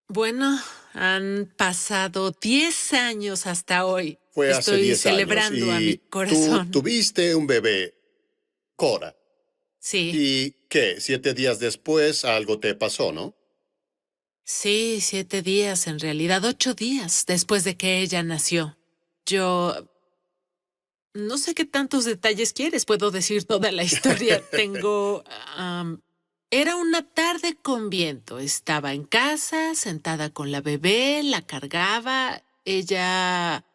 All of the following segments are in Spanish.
Bueno, han pasado 10 años hasta hoy. Fue hace Estoy 10 años celebrando a mi y tú corazón. tuviste un bebé, Cora. Sí, ¿Y qué? 7 días después algo te pasó, ¿no? sí, 7 días, en realidad 8 días después de que ella nació. Yo no sé qué tantos detalles quieres, puedo decir toda la historia. Era una tarde con viento. Estaba en casa, sentada con la bebé, la cargaba. Ella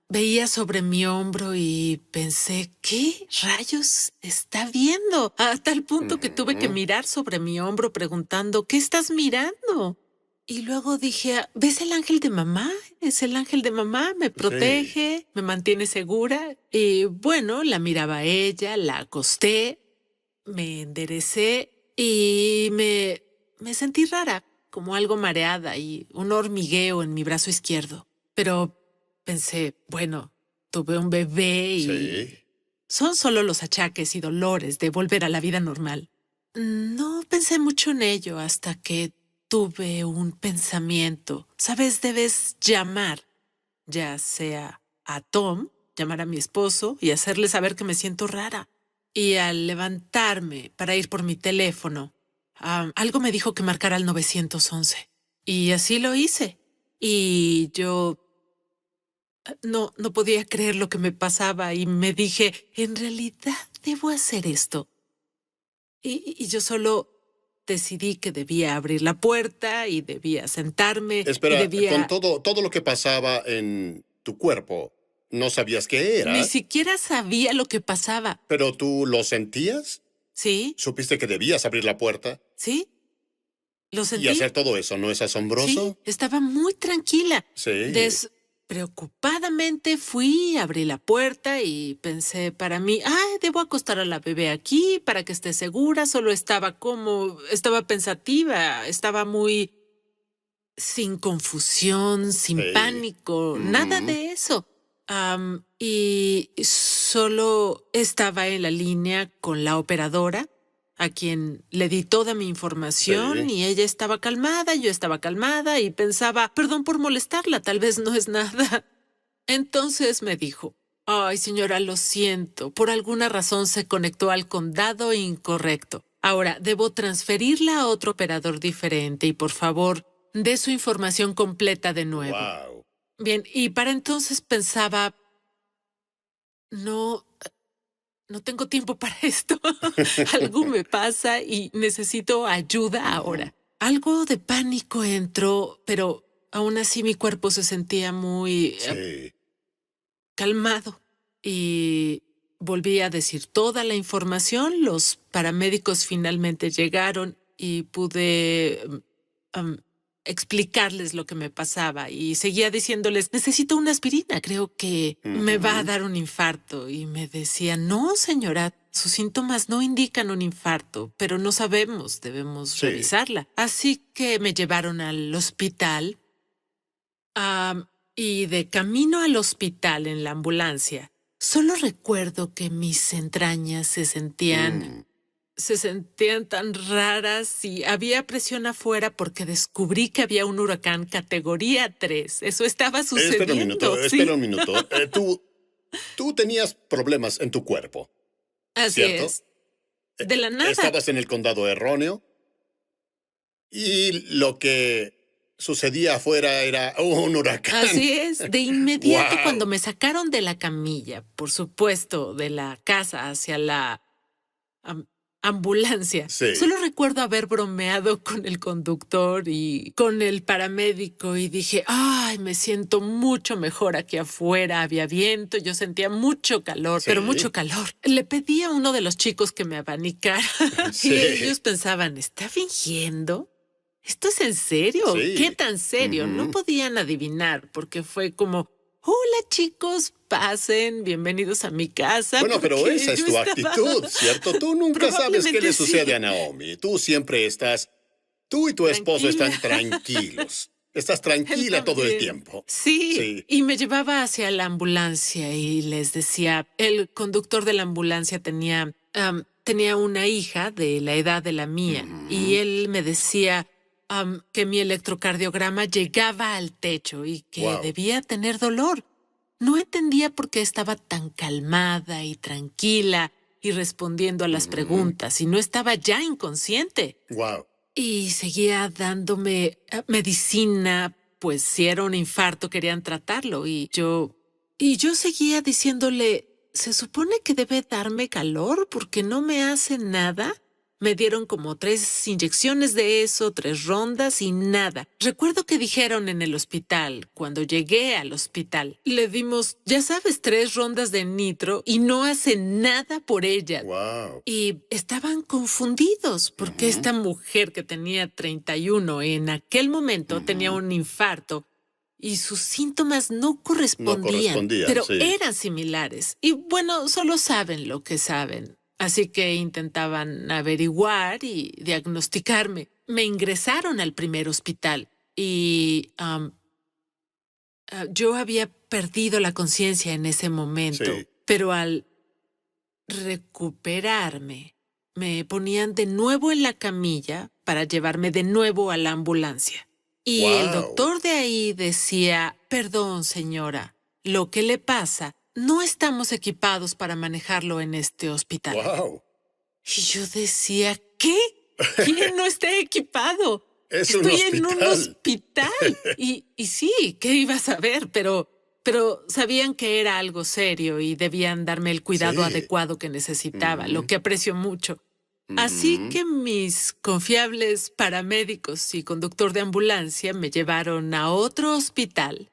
veía sobre mi hombro y pensé, ¿qué rayos está viendo? A tal punto que tuve que Ujú. mirar sobre mi hombro preguntando, ¿qué estás mirando? Y luego dije, ¿ves el ángel de mamá? Es el ángel de mamá, me Sí, protege, me mantiene segura. Y bueno, la miraba a ella, la acosté, me enderecé y me sentí rara, como algo mareada y un hormigueo en mi brazo izquierdo. Pero pensé, bueno, tuve un bebé sí. y son solo los achaques y dolores de volver a la vida normal. No pensé mucho en ello hasta que tuve un pensamiento. Sabes, debes llamar, ya sea a Tom, llamar a mi esposo y hacerle saber que me siento rara. Y al levantarme para ir por mi teléfono, algo me dijo que marcara el 911. Y así lo hice. Y yo no podía creer lo que me pasaba y me dije, en realidad debo hacer esto. Y yo solo decidí que debía abrir la puerta y debía sentarme y Espera, con debía... todo lo que pasaba en tu cuerpo, ¿no sabías qué Ni era? siquiera sabía lo que pasaba. ¿Pero tú lo sentías? ¿Sí? ¿Supiste que debías abrir la puerta ¿Sí? ¿Lo y hacer sentí? todo eso? ¿No es Sí, asombroso? estaba muy tranquila. Sí. Despreocupadamente fui, abrí la puerta y pensé para mí, ay, debo acostar a la bebé aquí para que esté segura. Solo estaba pensativa, estaba muy sin confusión, sin Sí. pánico, nada Ujú. de eso. Y solo estaba en la línea con la operadora, a quien le di toda mi información Sí. y ella estaba calmada, yo estaba calmada y pensaba, perdón por molestarla, tal vez no es nada. Entonces me dijo, ay señora, lo siento, por alguna razón se conectó al condado incorrecto. Ahora, debo transferirla a otro operador diferente y por favor, dé su información completa de nuevo. Wow. Bien, y para entonces pensaba, no, no tengo tiempo para esto. Algo me pasa y necesito ayuda ahora. Algo de pánico entró, pero aún así mi cuerpo se sentía muy Sí. calmado. Y volví a decir toda la información. Los paramédicos finalmente llegaron y pude am, explicarles lo que me pasaba. Y seguía diciéndoles, necesito una aspirina, creo que me va a Ujú. dar un infarto. Y me decían, no, señora, sus síntomas no indican un infarto, pero no sabemos, debemos Sí. revisarla. Así que me llevaron al hospital. Y de camino al hospital en la ambulancia, solo recuerdo que mis entrañas Mm. se sentían tan raras y había presión afuera porque descubrí que había un huracán categoría 3. Eso estaba sucediendo, Espera sí. un minuto. Tú tenías problemas en tu cuerpo, Así ¿cierto? es. De la nada. Estabas en el condado erróneo y lo que sucedía afuera era un huracán. Así es. De inmediato, cuando ¡Wow! me sacaron de la camilla, por supuesto, de la casa hacia la am- ambulancia. Sí, Solo recuerdo haber bromeado con el conductor y con el paramédico y dije, ay, me siento mucho mejor aquí afuera, había viento, yo sentía mucho calor, pero mucho sí, calor. Le pedí a uno de los chicos que me abanicara y sí, ellos pensaban, ¿está fingiendo? ¿Esto es en serio? ¿Qué sí. tan serio? No Ujú. podían adivinar porque fue como, hola chicos, pasen, bienvenidos a mi casa, Bueno, pero porque esa es yo tu estaba... actitud, ¿cierto? Tú nunca sabes qué le Probablemente sucede a sí. Naomi. Tú y tu esposo Tranquila. están tranquilos. Estás Él tranquila todo el también. tiempo. Sí, Sí. y me llevaba hacia la ambulancia y les decía, el conductor de la ambulancia tenía una hija de la edad de la mía y Ujú. él me decía, que mi electrocardiograma llegaba al techo y que Wow. debía tener dolor. No entendía por qué estaba tan calmada y tranquila y respondiendo a las preguntas y no estaba ya inconsciente. Wow. Y seguía dándome medicina, pues si era un infarto querían tratarlo y yo seguía diciéndole, ¿se supone que debe darme calor porque no me hace nada? Me dieron como 3 inyecciones de eso, 3 rondas y nada. Recuerdo que dijeron en el hospital, cuando llegué al hospital, le dimos, ya sabes, 3 rondas de nitro y no hace nada por ella. Wow. Y estaban confundidos porque esta mujer que tenía 31 en aquel momento tenía un infarto y sus síntomas no correspondían, correspondían, pero sí. eran similares. Y bueno, solo saben lo que saben. Así que intentaban averiguar y diagnosticarme. Me ingresaron al primer hospital y yo había perdido la conciencia en ese momento, Sí. pero al recuperarme, me ponían de nuevo en la camilla para llevarme de nuevo a la ambulancia. Y el Wow. doctor de ahí decía, perdón señora, lo que le pasa, no estamos equipados para manejarlo en este hospital. Wow. Y yo decía, ¿qué? ¿Quién no está equipado? Es un Estoy en un hospital. hospital. Y sí, ¿qué iba a saber? Pero sabían que era algo serio y debían darme el cuidado Sí. adecuado que necesitaba, lo que aprecio mucho. Así Ujú. que mis confiables paramédicos y conductor de ambulancia me llevaron a otro hospital.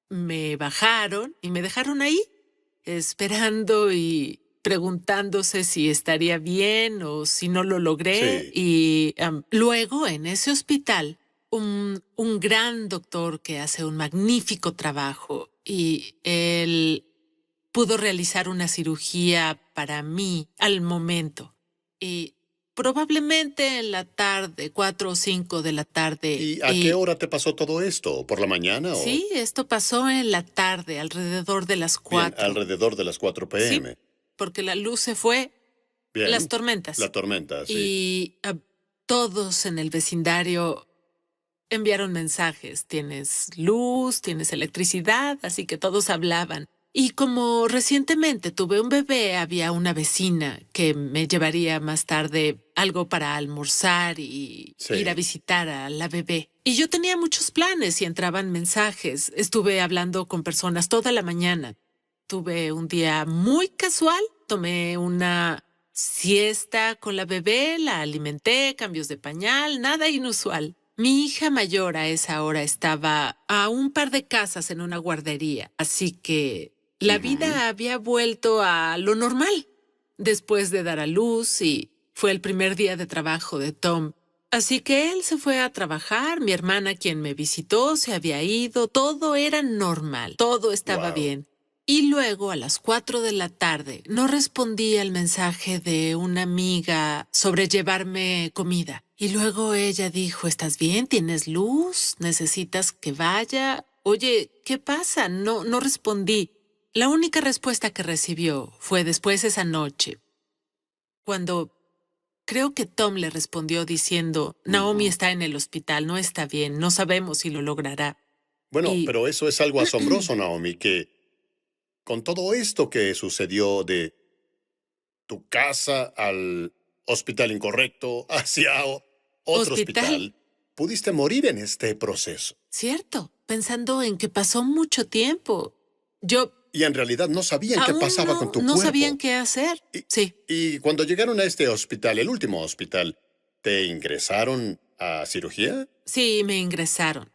Me bajaron y me dejaron ahí, esperando y preguntándose si estaría bien o si no lo logré. Sí. Y luego en ese hospital, un gran doctor que hace un magnífico trabajo y él pudo realizar una cirugía para mí al momento. Y probablemente en la tarde, 4 o 5 de la tarde. ¿Y a qué hora te pasó todo esto? ¿Por la mañana o...? Sí, esto pasó en la tarde, alrededor de las Bien, 4. alrededor de las 4 Sí, p.m. porque la luz se fue, las Bien. tormentas. La tormenta, sí. Y todos en el vecindario enviaron mensajes. Tienes luz, tienes electricidad, así que todos hablaban. Y como recientemente tuve un bebé, había una vecina que me llevaría más tarde algo para almorzar y Sí. ir a visitar a la bebé. Y yo tenía muchos planes y entraban mensajes. Estuve hablando con personas toda la mañana. Tuve un día muy casual. Tomé una siesta con la bebé, la alimenté, cambios de pañal, nada inusual. Mi hija mayor a esa hora estaba a un par de casas en una guardería, así que la vida había vuelto a lo normal después de dar a luz y fue el primer día de trabajo de Tom. Así que él se fue a trabajar, mi hermana quien me visitó se había ido, todo era normal, todo estaba Wow. bien. Y luego a las 4 de la tarde no respondí al mensaje de una amiga sobre llevarme comida. Y luego ella dijo, ¿estás bien? ¿Tienes luz? ¿Necesitas que vaya? Oye, ¿qué pasa? No respondí. La única respuesta que recibió fue después esa noche, cuando creo que Tom le respondió diciendo, Naomi está en el hospital, no está bien, no sabemos si lo logrará. Bueno, Y pero eso es algo asombroso, Naomi, que con todo esto que sucedió de tu casa al hospital incorrecto, hacia otro hospital, hospital, pudiste morir en este proceso. cierto, pensando en que pasó mucho tiempo. Yo Y en realidad no sabían qué aún pasaba con tu no sabían cuerpo. qué hacer. Y, Sí, y cuando llegaron a este hospital, el último hospital, ¿te ingresaron a cirugía? sí, me ingresaron.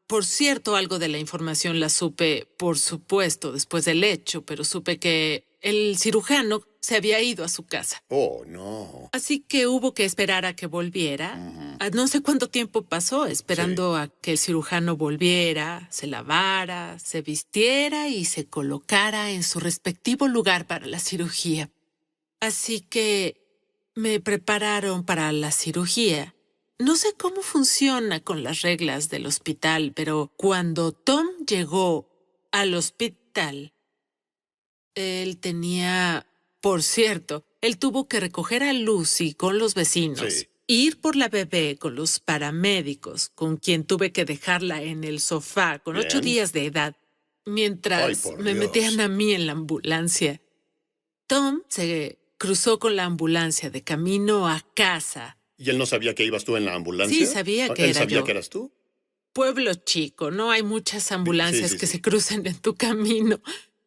Por cierto, algo de la información la supe, por supuesto, después del hecho, pero supe que el cirujano se había ido a su casa. Oh, no. Así que hubo que esperar a que volviera. Ujú. No sé cuánto tiempo pasó Sí. esperando a que el cirujano volviera, se lavara, se vistiera y se colocara en su respectivo lugar para la cirugía. Así que me prepararon para la cirugía. No sé cómo funciona con las reglas del hospital, pero cuando Tom llegó al hospital, él tenía, por cierto, él tuvo que recoger a Lucy con los vecinos Sí. ir por la bebé con los paramédicos, con quien tuve que dejarla en el sofá con 8 Bien. días de edad, Ay, mientras por me metían Dios. a mí en la ambulancia. Tom se cruzó con la ambulancia de camino a casa. ¿Y él no sabía que ibas tú en la Sí, ambulancia? sabía que ¿Él era sabía que yo. eras tú? Pueblo chico, no hay muchas Sí, ambulancias sí, que sí. se crucen en tu camino.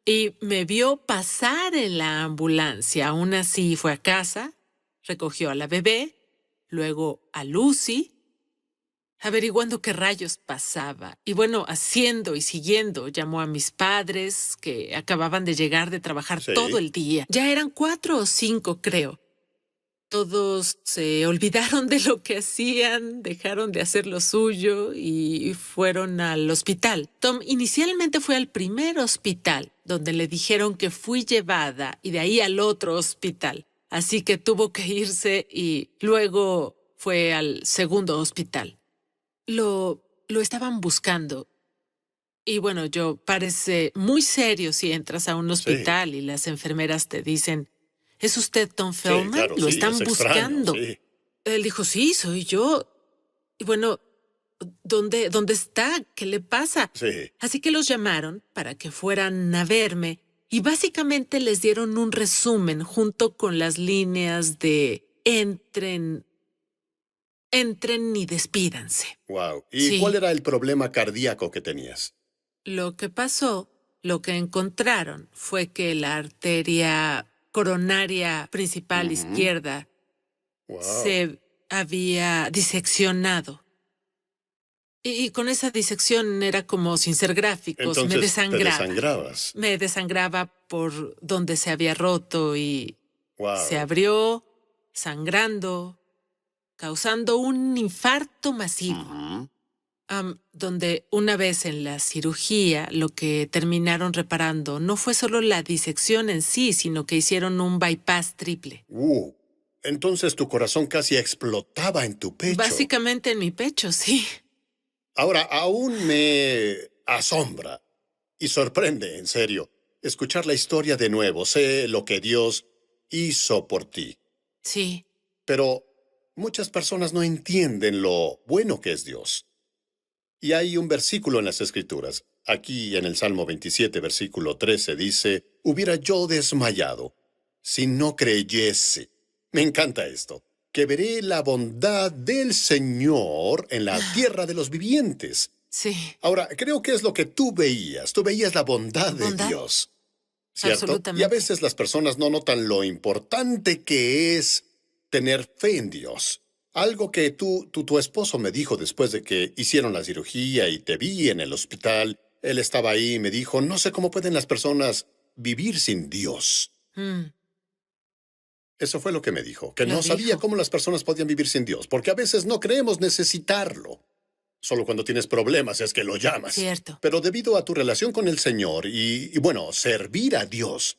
Y me vio pasar en la ambulancia. Aún así fue a casa, recogió a la bebé, luego a Lucy, averiguando qué rayos pasaba. Y bueno, haciendo y siguiendo, llamó a mis padres, que acababan de llegar de trabajar todo Sí. el día. Ya eran 4 o 5, creo. Todos se olvidaron de lo que hacían, dejaron de hacer lo suyo y fueron al hospital. Tom inicialmente fue al primer hospital, donde le dijeron que fui llevada y de ahí al otro hospital. Así que tuvo que irse y luego fue al segundo hospital. Lo estaban buscando. Y bueno, parece muy serio si entras a un Sí. hospital y las enfermeras te dicen, ¿es usted Tom Sí, Feldman? claro, Lo sí. Es están extraño, buscando. sí. Él dijo, sí, soy yo. Y bueno, ¿dónde está? ¿Qué le pasa? Sí. Así que los llamaron para que fueran a verme y básicamente les dieron un resumen junto con las líneas de entren y despídanse. Wow. ¿Y cuál Sí. era el problema cardíaco que tenías? Lo que pasó, lo que encontraron fue que la arteria coronaria principal izquierda Wow. se había diseccionado. Y con esa disección era como, sin ser gráficos, me Entonces te desangraba. desangrabas. Me desangraba por donde se había roto y se Wow. abrió, sangrando, causando un infarto masivo. Donde una vez en la cirugía lo que terminaron reparando no fue solo la disección en sí, sino que hicieron un bypass triple. Entonces tu corazón casi explotaba en tu pecho. Básicamente en mi pecho, sí. Ahora, aún me asombra y sorprende, en serio, escuchar la historia de nuevo. Sé lo que Dios hizo por ti, Sí, pero muchas personas no entienden lo bueno que es Dios. Y hay un versículo en las Escrituras. Aquí en el Salmo 27, versículo 13, dice, hubiera yo desmayado si no creyese. Me encanta esto. Que veré la bondad del Señor en la tierra de los vivientes. sí. Ahora, creo que es lo que tú veías. Tú veías la bondad de Bondad, Dios, ¿cierto? Y a absolutamente. veces las personas no notan lo importante que es tener fe en Dios. Algo que tu esposo me dijo después de que hicieron la cirugía y te vi en el hospital. Él estaba ahí y me dijo, no sé cómo pueden las personas vivir sin Dios. Mm, Eso fue lo que me dijo, que lo no sabía dijo. cómo las personas podían vivir sin Dios, porque a veces no creemos necesitarlo. Solo cuando tienes problemas es que lo llamas. Cierto. Pero debido a tu relación con el Señor y bueno, servir a Dios,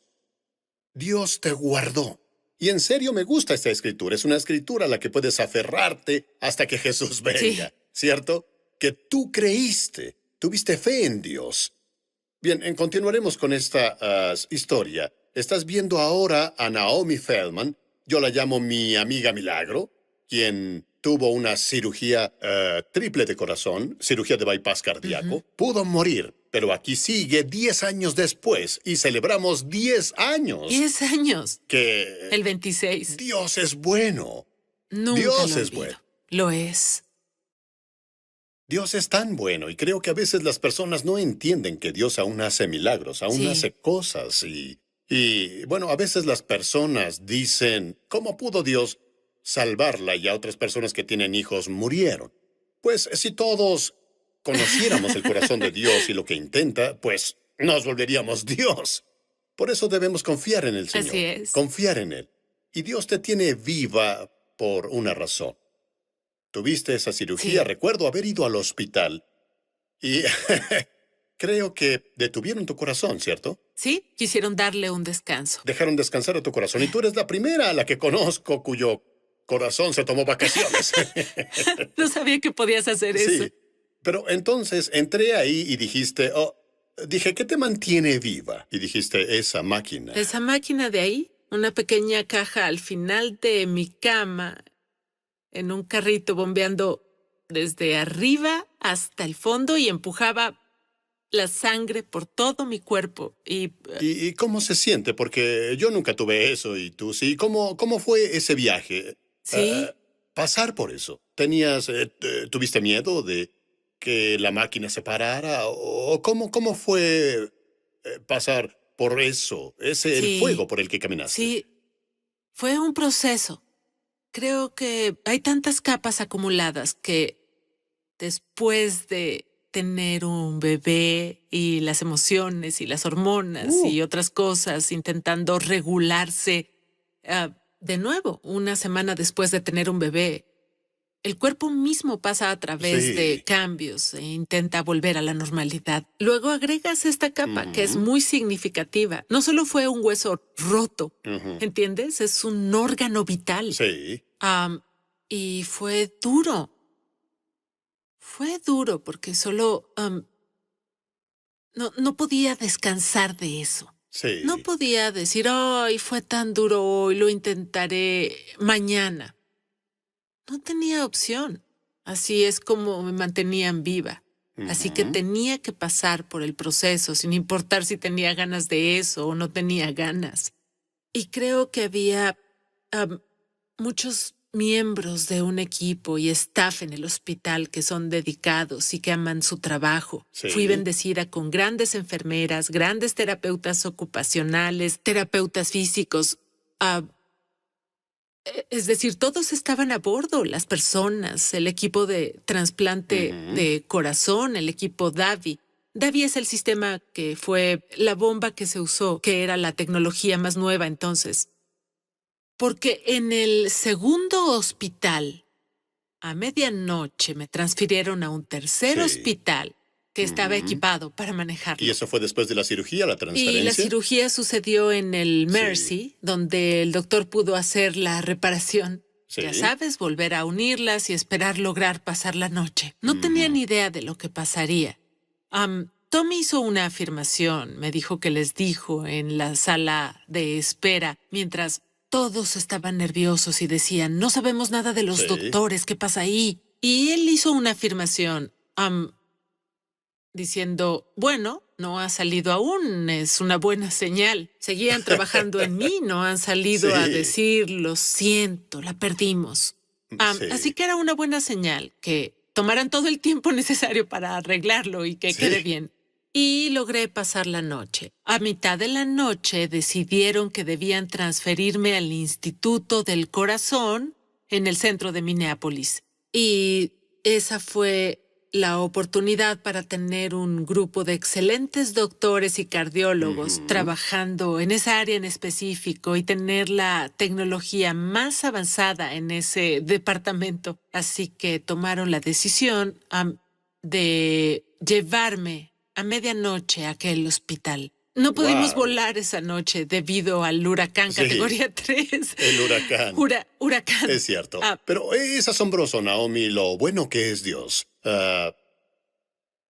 Dios te guardó. Y en serio me gusta esta escritura. Es una escritura a la que puedes aferrarte hasta que Jesús venga, Sí, ¿cierto? Que tú creíste, tuviste fe en Dios. Bien, continuaremos con esta historia. Estás viendo ahora a Naomi Feldman, yo la llamo mi amiga Milagro, quien tuvo una cirugía triple de corazón, cirugía de bypass ujú, cardíaco, pudo morir, pero aquí sigue 10 años después y celebramos 10 años 10 años. que El 26. Dios es bueno. Nunca lo Dios es bueno. olvido. Lo es. Dios es tan bueno y creo que a veces las personas no entienden que Dios aún hace milagros, aún Sí, hace cosas y bueno, a veces las personas dicen, ¿cómo pudo Dios salvarla? Y a otras personas que tienen hijos murieron. Pues si todos conociéramos el corazón de Dios y lo que intenta, pues nos volveríamos Dios. Por eso debemos confiar en el así Señor, es. confiar en Él. Y Dios te tiene viva por una razón. Tuviste esa cirugía, Sí, recuerdo haber ido al hospital y creo que detuvieron tu corazón, ¿cierto? sí, quisieron darle un descanso. Dejaron descansar a tu corazón y tú eres la primera a la que conozco cuyo corazón se tomó vacaciones. No sabía que podías hacer eso. Sí, pero entonces entré ahí y dijiste, oh, dije, ¿qué te mantiene viva? Y dijiste, esa máquina. Esa máquina de ahí, una pequeña caja al final de mi cama, en un carrito bombeando desde arriba hasta el fondo y empujaba la sangre por todo mi cuerpo. ¿Y cómo se siente? Porque yo nunca tuve eso y tú sí. ¿Cómo fue ese viaje? Sí, Pasar por eso. ¿Tuviste miedo de que la máquina se parara? ¿O cómo fue pasar por eso? El fuego sí, por el que caminaste. sí, fue un proceso. Creo que hay tantas capas acumuladas que después de tener un bebé y las emociones y las hormonas Uh, y otras cosas intentando regularse, de nuevo, una semana después de tener un bebé, el cuerpo mismo pasa a través de sí. cambios e intenta volver a la normalidad. Luego agregas esta capa que es Ujú, muy significativa. No solo fue un hueso roto, ujú. ¿entiendes? Es un órgano vital. Sí, Am, y fue duro. Fue duro porque solo no podía descansar de eso. No sí. podía decir, ay, fue tan duro hoy, lo intentaré mañana. No tenía opción. Así es como me mantenían viva. Así que Ujú. tenía que pasar por el proceso, sin importar si tenía ganas de eso o no tenía ganas. Y creo que había am, muchos miembros de un equipo y staff en el hospital que son dedicados y que aman su trabajo. Fui Sí, bendecida con grandes enfermeras, grandes terapeutas ocupacionales, terapeutas físicos. ah, es decir, todos estaban a bordo, las personas, el equipo de trasplante ujú, de corazón, el equipo Davi. Davi es el sistema que fue la bomba que se usó, que era la tecnología más nueva entonces. Porque en el segundo hospital, a medianoche, me transfirieron a un tercer sí. hospital que estaba Ujú. equipado para ¿Y manejarlo. eso fue después de la cirugía, la Y la transferencia? cirugía sucedió en el Sí, Mercy, donde el doctor pudo hacer la reparación. Ya sí. sabes, volver a unirlas y esperar lograr pasar la noche. No tenía Ujú. ni idea de lo que pasaría. Tommy hizo una afirmación, me dijo que les dijo en la sala de espera, mientras todos estaban nerviosos y decían, no sabemos nada de los Sí. doctores, ¿qué pasa ahí? Y él hizo una afirmación, diciendo, bueno, no ha salido aún, es una buena señal. Seguían trabajando en mí, no han salido a Sí, decir, lo siento, la perdimos. Así sí, que era una buena señal que tomaran todo el tiempo necesario para arreglarlo y que quede sí. bien. Y logré pasar la noche. A mitad de la noche decidieron que debían transferirme al Instituto del Corazón en el centro de Minneapolis. Y esa fue la oportunidad para tener un grupo de excelentes doctores y cardiólogos Ujú. trabajando en esa área en específico y tener la tecnología más avanzada en ese departamento. Así que tomaron la decisión de llevarme a medianoche a aquel hospital. No pudimos Wow. volar esa noche debido al huracán Sí, categoría 3. el huracán. Huracán. Es cierto. Ah, Pero es asombroso, Naomi, lo bueno que es Dios.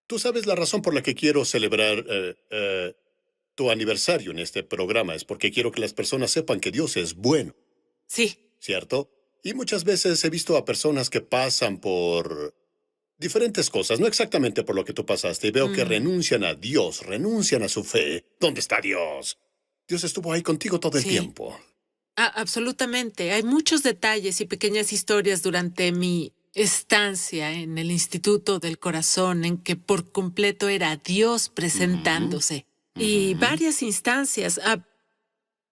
Tú sabes la razón por la que quiero celebrar tu aniversario en este programa. Es porque quiero que las personas sepan que Dios es bueno, sí. ¿cierto? Y muchas veces he visto a personas que pasan por diferentes cosas, no exactamente por lo que tú pasaste, y veo que Mm, renuncian a Dios, renuncian a su fe. ¿Dónde está Dios? Dios estuvo ahí contigo todo el sí. tiempo. Absolutamente. Hay muchos detalles y pequeñas historias durante mi estancia en el Instituto del Corazón en que por completo era Dios Ujú, presentándose. Y ujú. varias instancias.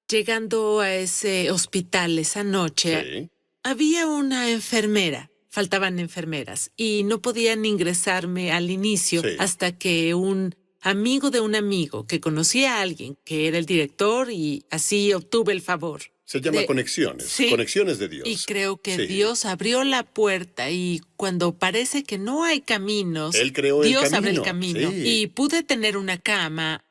Llegando a ese hospital esa noche, Sí, había una enfermera. Faltaban enfermeras y no podían ingresarme al inicio sí. hasta que un amigo de un amigo que conocía a alguien que era el director y así obtuve el favor. Se llama De conexiones, sí, conexiones de y Dios. creo que Sí. Dios abrió la puerta y cuando parece que no hay caminos, Él creó el Dios abre el camino. camino. Sí. Y pude tener una cama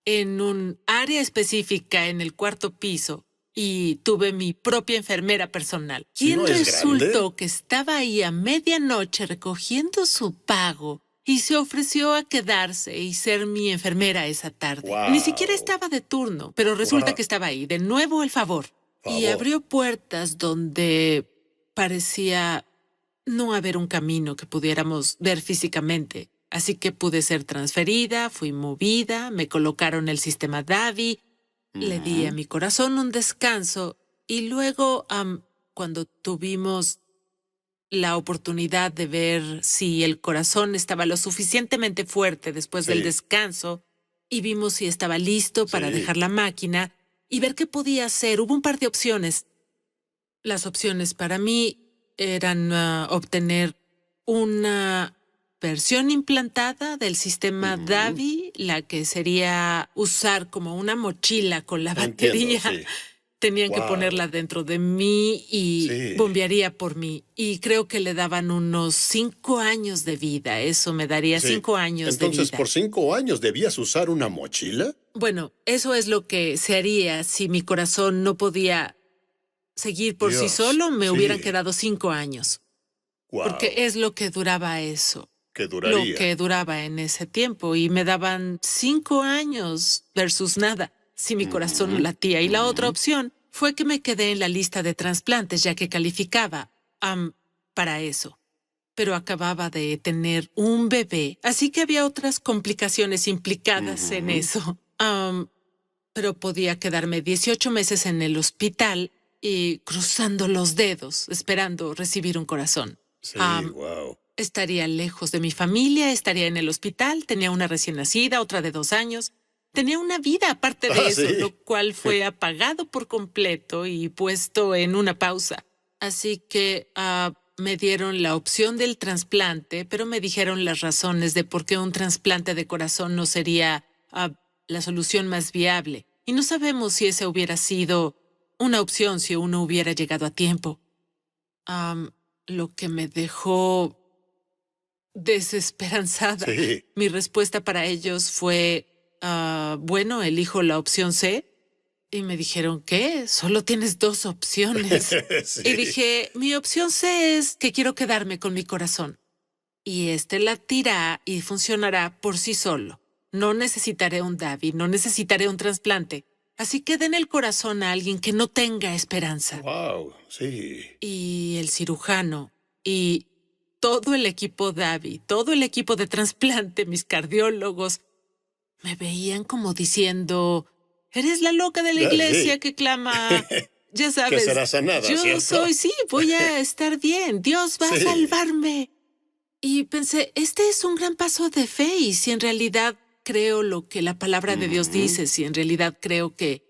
en un área específica en el cuarto piso y tuve mi propia enfermera personal, Si no quien es grande. resultó que estaba ahí a medianoche recogiendo su pago y se ofreció a quedarse y ser mi enfermera esa tarde. Ni siquiera Wow. estaba de turno, pero resulta Wow. que estaba ahí, de nuevo el favor. Y Favor. abrió puertas donde parecía no haber un camino que pudiéramos ver físicamente. Así que pude ser transferida, fui movida, me colocaron el sistema Davi, le di a Ujú. mi corazón un descanso y luego, cuando tuvimos la oportunidad de ver si el corazón estaba lo suficientemente fuerte después del Sí, descanso y vimos si estaba listo para dejar sí. la máquina y ver qué podía hacer, hubo un par de opciones. Las opciones para mí eran obtener una versión implantada del sistema Ujú. Davi, la que sería usar como una mochila con la Entiendo, batería. sí. Tenían que ponerla Wow. dentro de mí y Sí, bombearía por mí. Y creo que le daban unos 5 años de vida. Eso me daría sí. 5 años de Entonces, vida. ¿por 5 años debías usar una mochila? Bueno, eso es lo que se haría si mi corazón no podía seguir por sí Dios, solo, me hubieran sí. quedado 5 años, porque Wow. es lo que duraba eso, Que lo duraría. que duraba en ese tiempo, y me daban 5 años versus nada si mi corazón no Ujú, latía. Y la otra ujú. opción fue que me quedé en la lista de trasplantes, ya que calificaba para eso. Pero acababa de tener un bebé, así que había otras complicaciones implicadas en Ujú. eso. Pero podía quedarme 18 meses en el hospital y cruzando los dedos, esperando recibir un corazón. Sí, Am, wow. Estaría lejos de mi familia, estaría en el hospital, tenía una recién nacida, otra de 2 años. Tenía una vida aparte de Ah, eso, lo sí. cual fue apagado por completo y puesto en una pausa. Así que me dieron la opción del trasplante, pero me dijeron las razones de por qué un trasplante de corazón no sería la solución más viable. Y no sabemos si esa hubiera sido una opción si uno hubiera llegado a tiempo. Am, lo que me dejó desesperanzada. Sí. Mi respuesta para ellos fue, bueno, elijo la opción C. Y me dijeron, ¿qué? Solo tienes dos opciones. Y Sí. dije, mi opción C es que quiero quedarme con mi corazón. Y este latirá y funcionará por sí solo. No necesitaré un Davi, no necesitaré un trasplante. Así que den el corazón a alguien que no tenga esperanza. Wow, sí. Y el cirujano y todo el equipo Davi, todo el equipo de trasplante, mis cardiólogos, me veían como diciendo, eres la loca de la Ah, sí. iglesia que clama, ya Que sabes, será sanada, yo ¿cierto? soy, sí, voy a estar bien, Dios va a Sí. salvarme. Y pensé, este es un gran paso de fe y si en realidad creo lo que la palabra de Dios Ujú, dice, si en realidad creo que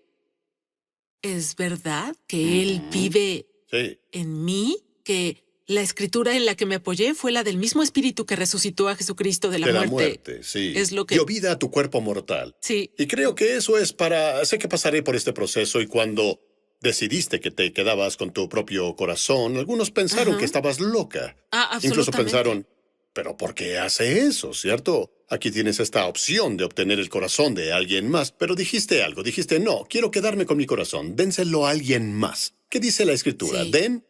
es verdad, que Él ujú. vive Sí. en mí, que la escritura en la que me apoyé fue la del mismo espíritu que resucitó a Jesucristo de la De la muerte. muerte, sí. Es lo Dio que, vida a tu cuerpo mortal. sí, Y creo que eso es para... Sé que pasaré por este proceso y cuando decidiste que te quedabas con tu propio corazón, algunos pensaron que ajá, estabas loca. Incluso absolutamente. pensaron, ¿pero por qué hace eso, cierto? Aquí tienes esta opción de obtener el corazón de alguien más, pero dijiste algo, dijiste, no, quiero quedarme con mi corazón, dénselo a alguien más. ¿Qué dice la escritura? Sí, Den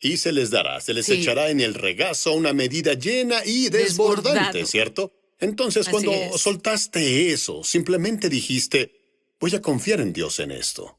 y se les dará, se les sí, echará en el regazo una medida llena y desbordante, desbordado. ¿cierto? Entonces, Así cuando es. soltaste eso, simplemente dijiste, voy a confiar en Dios en esto.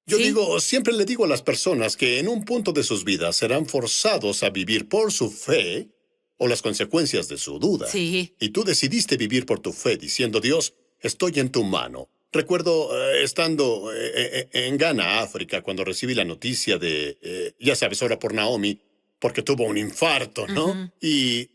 Yo Sí, digo, siempre le digo a las personas que en un punto de sus vidas serán forzados a vivir por su fe o las consecuencias de su duda. sí, Y tú decidiste vivir por tu fe, diciendo, Dios, estoy en tu mano. Recuerdo estando en Ghana, África, cuando recibí la noticia de, ya sabes, ahora por Naomi, porque tuvo un infarto, ¿no? ujú, Y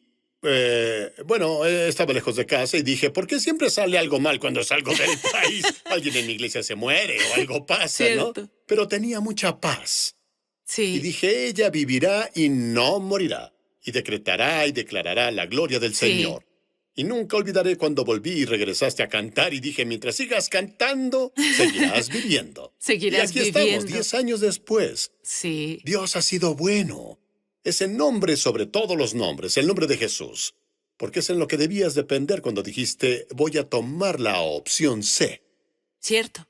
bueno, estaba lejos de casa y dije, ¿por qué siempre sale algo mal cuando salgo del país? Alguien en mi iglesia se muere o algo pasa, ¿no? cierto. Pero tenía mucha paz. Y Sí, dije, ella vivirá y no morirá, y decretará y declarará la gloria del sí, Señor. Y nunca olvidaré cuando volví y regresaste a cantar y dije, mientras sigas cantando, seguirás viviendo. Y seguirás aquí estamos, viviendo. 10 años después. Sí, Dios ha sido bueno. Es el nombre sobre todos los nombres, el nombre de Jesús. Porque es en lo que debías depender cuando dijiste, voy a tomar la opción C. cierto.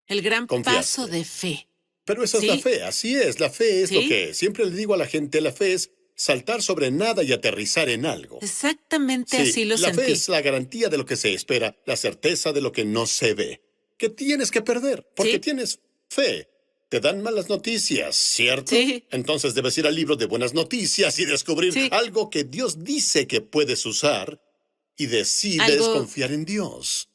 El gran paso Confiaste. de fe. Pero esa es la Sí, fe, así es. La fe es lo sí, que siempre le digo a la gente, la fe es saltar sobre nada y aterrizar en algo. exactamente así Sí, lo la fe sentí. es la garantía de lo que se espera, la certeza de lo que no se ve. ¿Qué tienes que perder? Porque Sí, tienes fe. Te dan malas noticias, ¿cierto? Sí. Entonces debes ir al libro de buenas noticias y descubrir Sí. algo que Dios dice que puedes usar y decides Algo- confiar en Dios.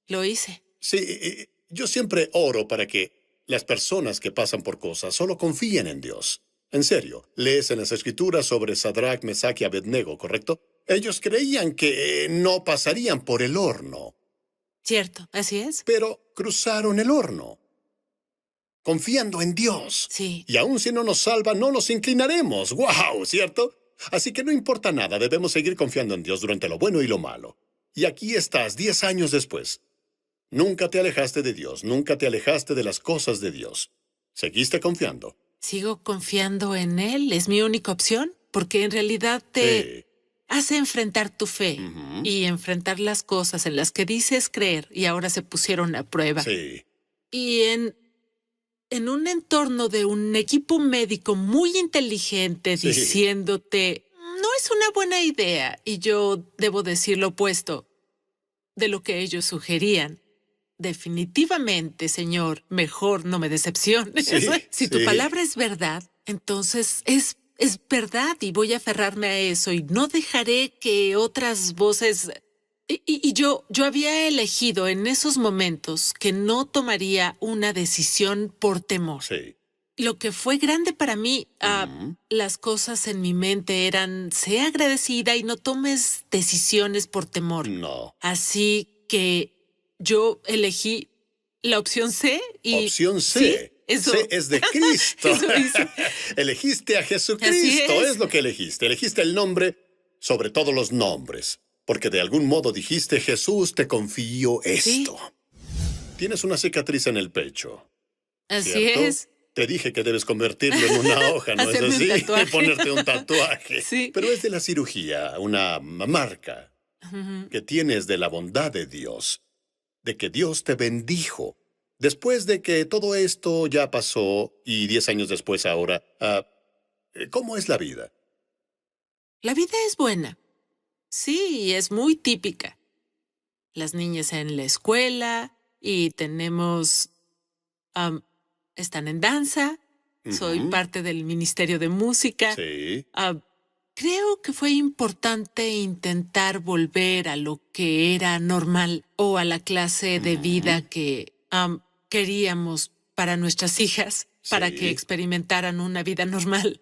Lo hice. Sí, yo siempre oro para que las personas que pasan por cosas solo confíen en Dios. En serio, lees en las Escrituras sobre Sadrach, Mesach y Abednego, ¿correcto? Ellos creían que no pasarían por el horno, Cierto, así es. pero cruzaron el horno, confiando en Dios. Sí. Y aun si no nos salva, no nos inclinaremos. ¡Wow! ¿Cierto? Así que no importa nada, debemos seguir confiando en Dios durante lo bueno y lo malo. Y aquí estás, 10 años después. Nunca te alejaste de Dios, nunca te alejaste de las cosas de Dios. Seguiste confiando. Sigo confiando en Él. Es mi única opción, porque en realidad te Sí. hace enfrentar tu fe Ujú. y enfrentar las cosas en las que dices creer y ahora se pusieron a prueba. Sí. Y en un entorno de un equipo médico muy inteligente Sí. diciéndote, no es una buena idea, y yo debo decir lo opuesto de lo que ellos sugerían. Definitivamente, Señor, mejor no me decepciones. Sí, Si tu sí. palabra es verdad, entonces es verdad y voy a aferrarme a eso y no dejaré que otras voces... Y yo había elegido en esos momentos que no tomaría una decisión por temor. Sí. Lo que fue grande para mí, Ujú. las cosas en mi mente eran, sé agradecida y no tomes decisiones por temor. No. Así que yo elegí la opción C y... Opción C. Sí, eso. C es de Cristo. Eso hice. Elegiste a Así Jesucristo, es. es lo que elegiste. Elegiste el nombre sobre todos los nombres. Porque de algún modo dijiste, Jesús, te confío esto. Tienes una cicatriz en el pecho, Así ¿cierto? es. Te dije que debes convertirlo en una hoja, ¿no es Hacerme un así? tatuaje. Y ponerte un tatuaje. Sí. Pero es de la cirugía, una marca Ujú. que tienes de la bondad de Dios, de que Dios te bendijo. Después de que todo esto ya pasó y 10 años después ahora, ¿cómo es la vida? La vida es buena. Sí, es muy típica. Las niñas en la escuela y tenemos... am, están en danza. Soy Ujú. parte del Ministerio de Música. Sí, Creo que fue importante intentar volver a lo que era normal o a la clase de vida que queríamos para nuestras hijas, para que Sí. experimentaran una vida normal.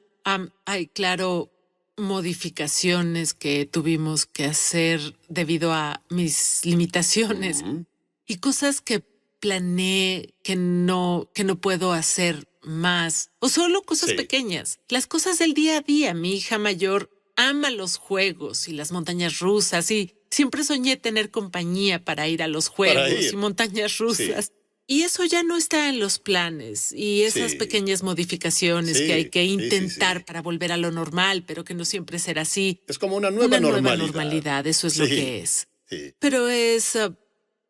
Hay, claro, modificaciones que tuvimos que hacer debido a mis limitaciones Ujú. y cosas que planeé que no puedo hacer más. O solo cosas Sí. pequeñas. Las cosas del día a día. Mi hija mayor ama los juegos y las montañas rusas y siempre soñé tener compañía para ir a los juegos ir. y montañas rusas. Y eso ya no está en los planes. Y esas Sí. pequeñas modificaciones Sí, que hay que sí, sí, intentar sí. para volver a lo normal, pero que no siempre será así. Es como una nueva normalidad. Normalidad, eso es lo Sí. que es. Sí. Pero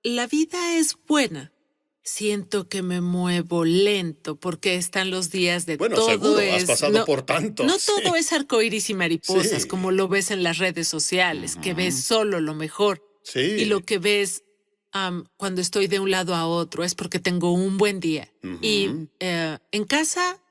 la vida es buena. Siento que me muevo lento porque están los días de Bueno, todo seguro, es... has pasado por tanto. No Sí. todo es arcoíris y mariposas, Sí. como lo ves en las redes sociales, que ves Ujú. solo lo mejor. Sí. Y lo que ves cuando estoy de un lado a otro es porque tengo un buen día. Ujú. Y en casa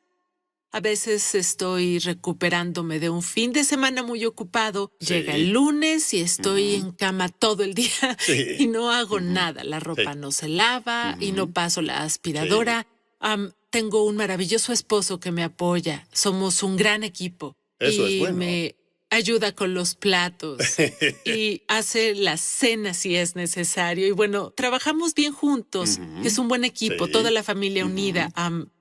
a veces estoy recuperándome de un fin de semana muy ocupado. Sí. Llega el lunes y estoy en cama todo el día Sí. y no hago Ujú. nada. La ropa Sí. no se lava y no Ujú. paso la aspiradora. Tengo un maravilloso esposo que me apoya. Somos un gran equipo. Eso es y bueno. me ayuda con los platos y hace la cena si es necesario. Y bueno, trabajamos bien juntos. Ujú. Es un buen equipo, Sí. toda la familia Ujú. unida.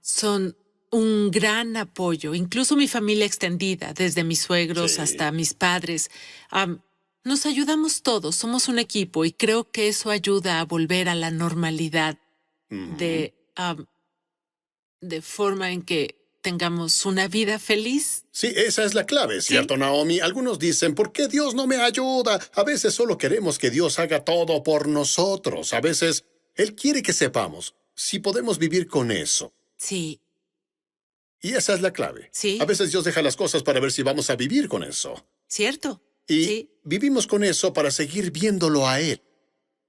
Son un gran apoyo, incluso mi familia extendida, desde mis suegros Sí. hasta mis padres. Nos ayudamos todos, somos un equipo y creo que eso ayuda a volver a la normalidad Ujú. de forma en que tengamos una vida feliz. Sí, esa es la clave, ¿cierto, Naomi? Algunos dicen, ¿por qué Dios no me ayuda? A veces solo queremos que Dios haga todo por nosotros. A veces Él quiere que sepamos si podemos vivir con eso. Sí, Y esa es la clave. Sí. A veces Dios deja las cosas para ver si vamos a vivir con eso. cierto. Y Sí, vivimos con eso para seguir viéndolo a Él.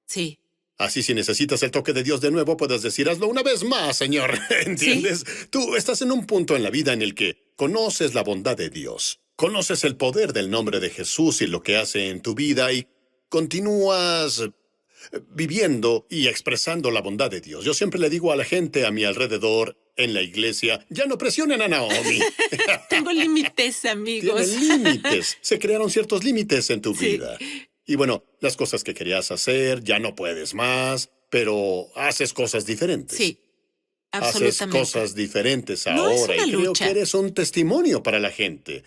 sí. Así si necesitas el toque de Dios de nuevo, puedes decir, hazlo una vez más, Señor. ¿Entiendes? Tú estás en un punto en la vida en el que conoces la bondad de Dios, conoces el poder del nombre de Jesús y lo que hace en tu vida y continúas viviendo y expresando la bondad de Dios. Yo siempre le digo a la gente a mi alrededor, en la iglesia, ya no presionen a Naomi. Tengo límites, amigos. Tienen límites. Se crearon ciertos límites en tu Sí. vida. Y bueno, las cosas que querías hacer, ya no puedes más, pero haces cosas diferentes. Sí, Haces absolutamente. cosas diferentes No es ahora una y creo lucha. que eres un testimonio para la gente.